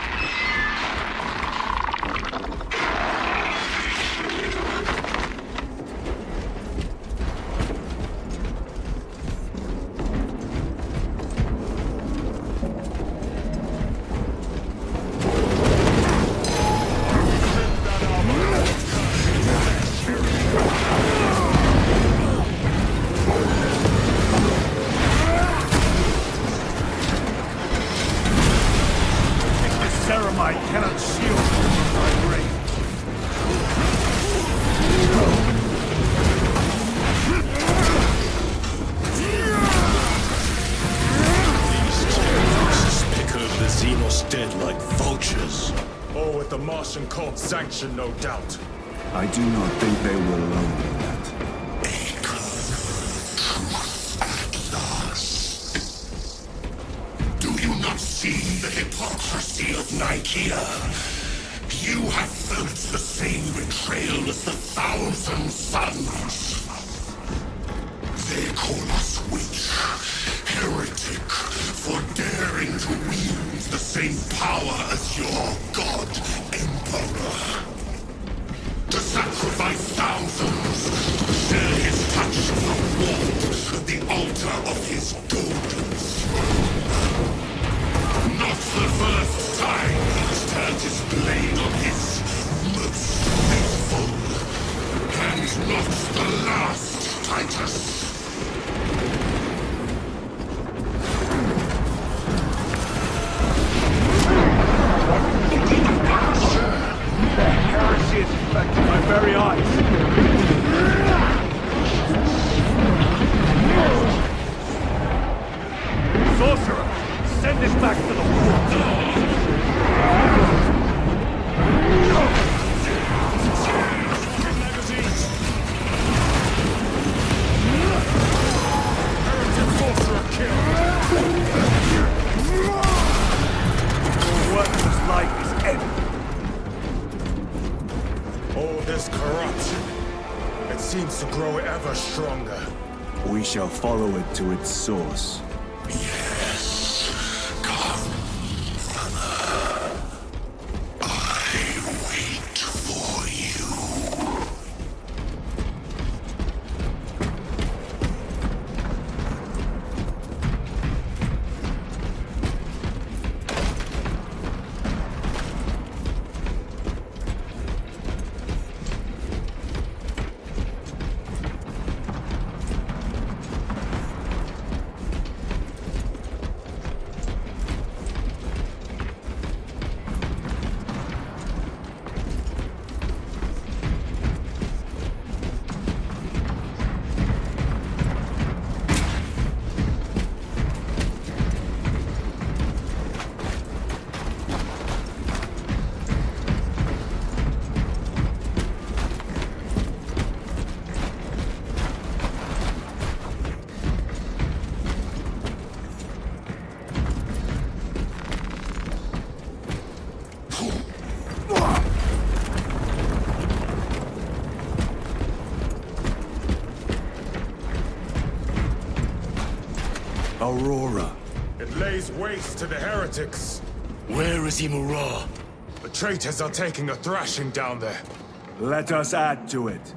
Ceramite cannot shield my ring. Pick over the Xenos dead like vultures. Or with the Martian cult sanction, no doubt. I do not think they were alone in that. Do you not see the hypocrisy of Nicaea? You have felt the same betrayal as the Thousand Sons. They call us witch, heretic, for daring to wield the same power as your god, Emperor. To sacrifice thousands, to share his touch of the warmth at the altar of his golden throne. Not the first time he's turned his blade on his most faithful. And not the last, Titus. Heresy is infecting my very eyes. Sorcerer, send this back to the wall. Heretic sorcerer killed. Your worthless life is ended. All this corruption, it seems to grow ever stronger. We shall follow it to its source. Yes, come, brother. I wait for you. Aurora. It lays waste to the heretics. Where is Imura? The traitors are taking a thrashing down there. Let us add to it.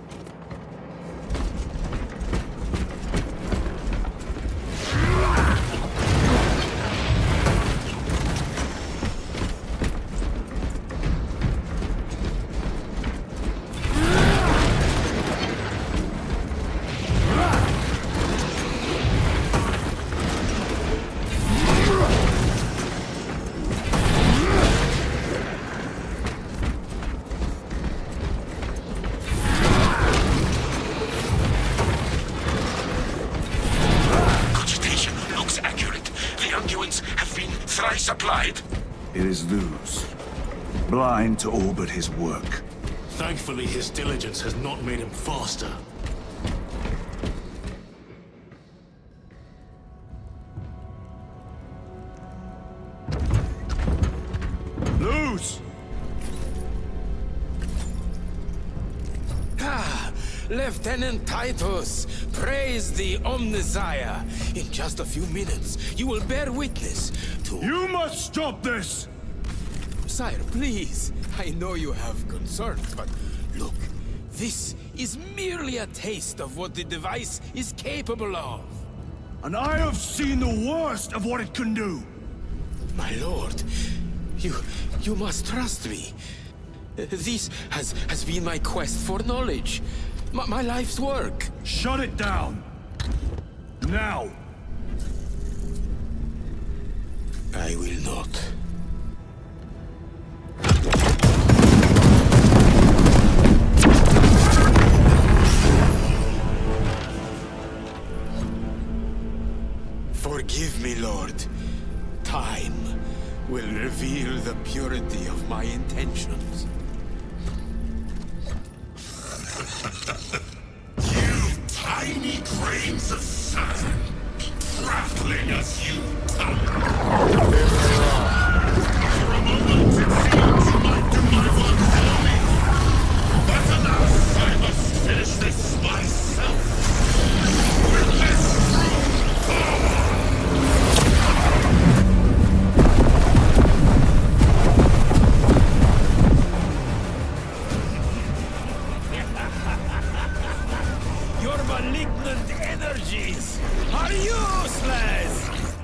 Applied. It is Luz, blind to all but his work. Thankfully, his diligence has not made him faster. Luz! Ah, Lieutenant Titus, praise the Omnissiah. In just a few minutes, you will bear witness to... You must stop this! Sire, please. I know you have concerns, but look, this is merely a taste of what the device is capable of. And I have seen the worst of what it can do. My lord, you must trust me. This has been my quest for knowledge. My life's work. Shut it down. Now. I will not. Forgive me, Lord. Time will reveal the purity of my intentions. You tiny grains of sand, prattling as you come. For a moment it seems you might do my work for me. But alas, I must finish this myself. With this true power. Your malignant energies are useless!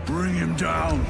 Bring him down.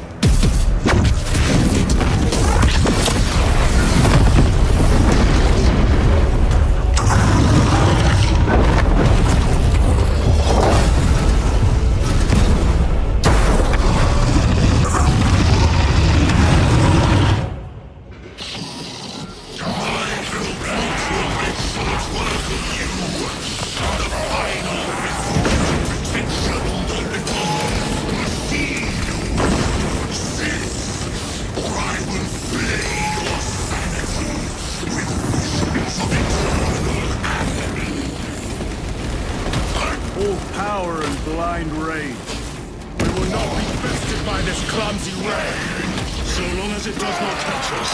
Power and blind rage. We will not be bested by this clumsy ray, so long as it does not touch us.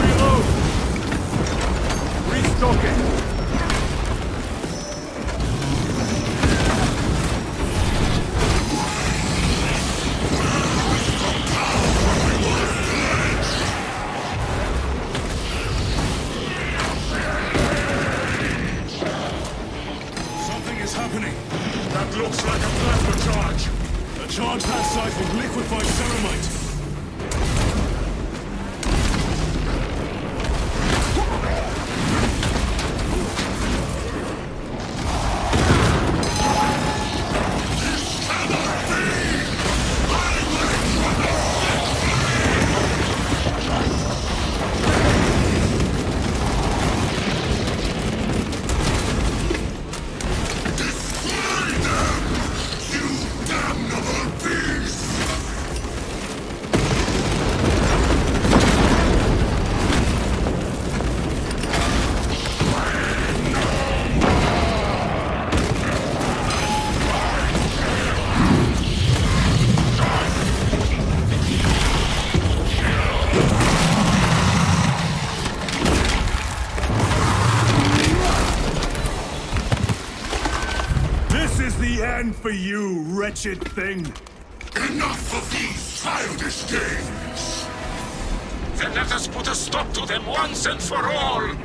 Reload! Restocking! That looks like a plasma charge. A charge that size would liquefy ceramite. for you, wretched thing! Enough of these childish games! Then let us put a stop to them once and for all!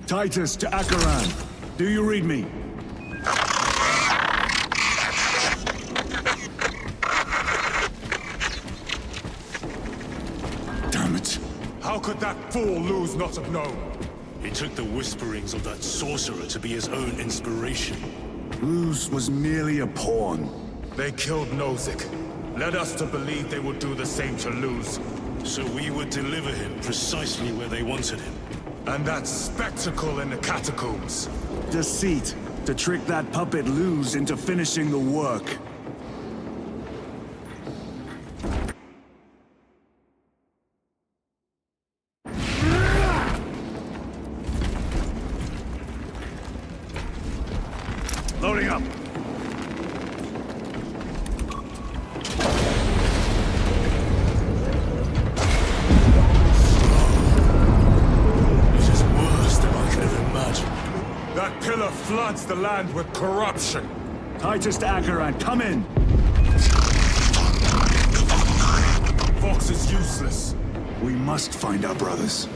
Titus to Acheran. Do you read me? Damn it. How could that fool Luz not have known? He took the whisperings of that sorcerer to be his own inspiration. Luz was merely a pawn. They killed Nozick. Led us to believe they would do the same to Luz. So we would deliver him precisely where they wanted him. And that spectacle in the catacombs. Deceit. To trick that puppet Luz into finishing the work. Loading up. That pillar floods the land with corruption. Titus to Acheran, come in! Vox is useless. We must find our brothers.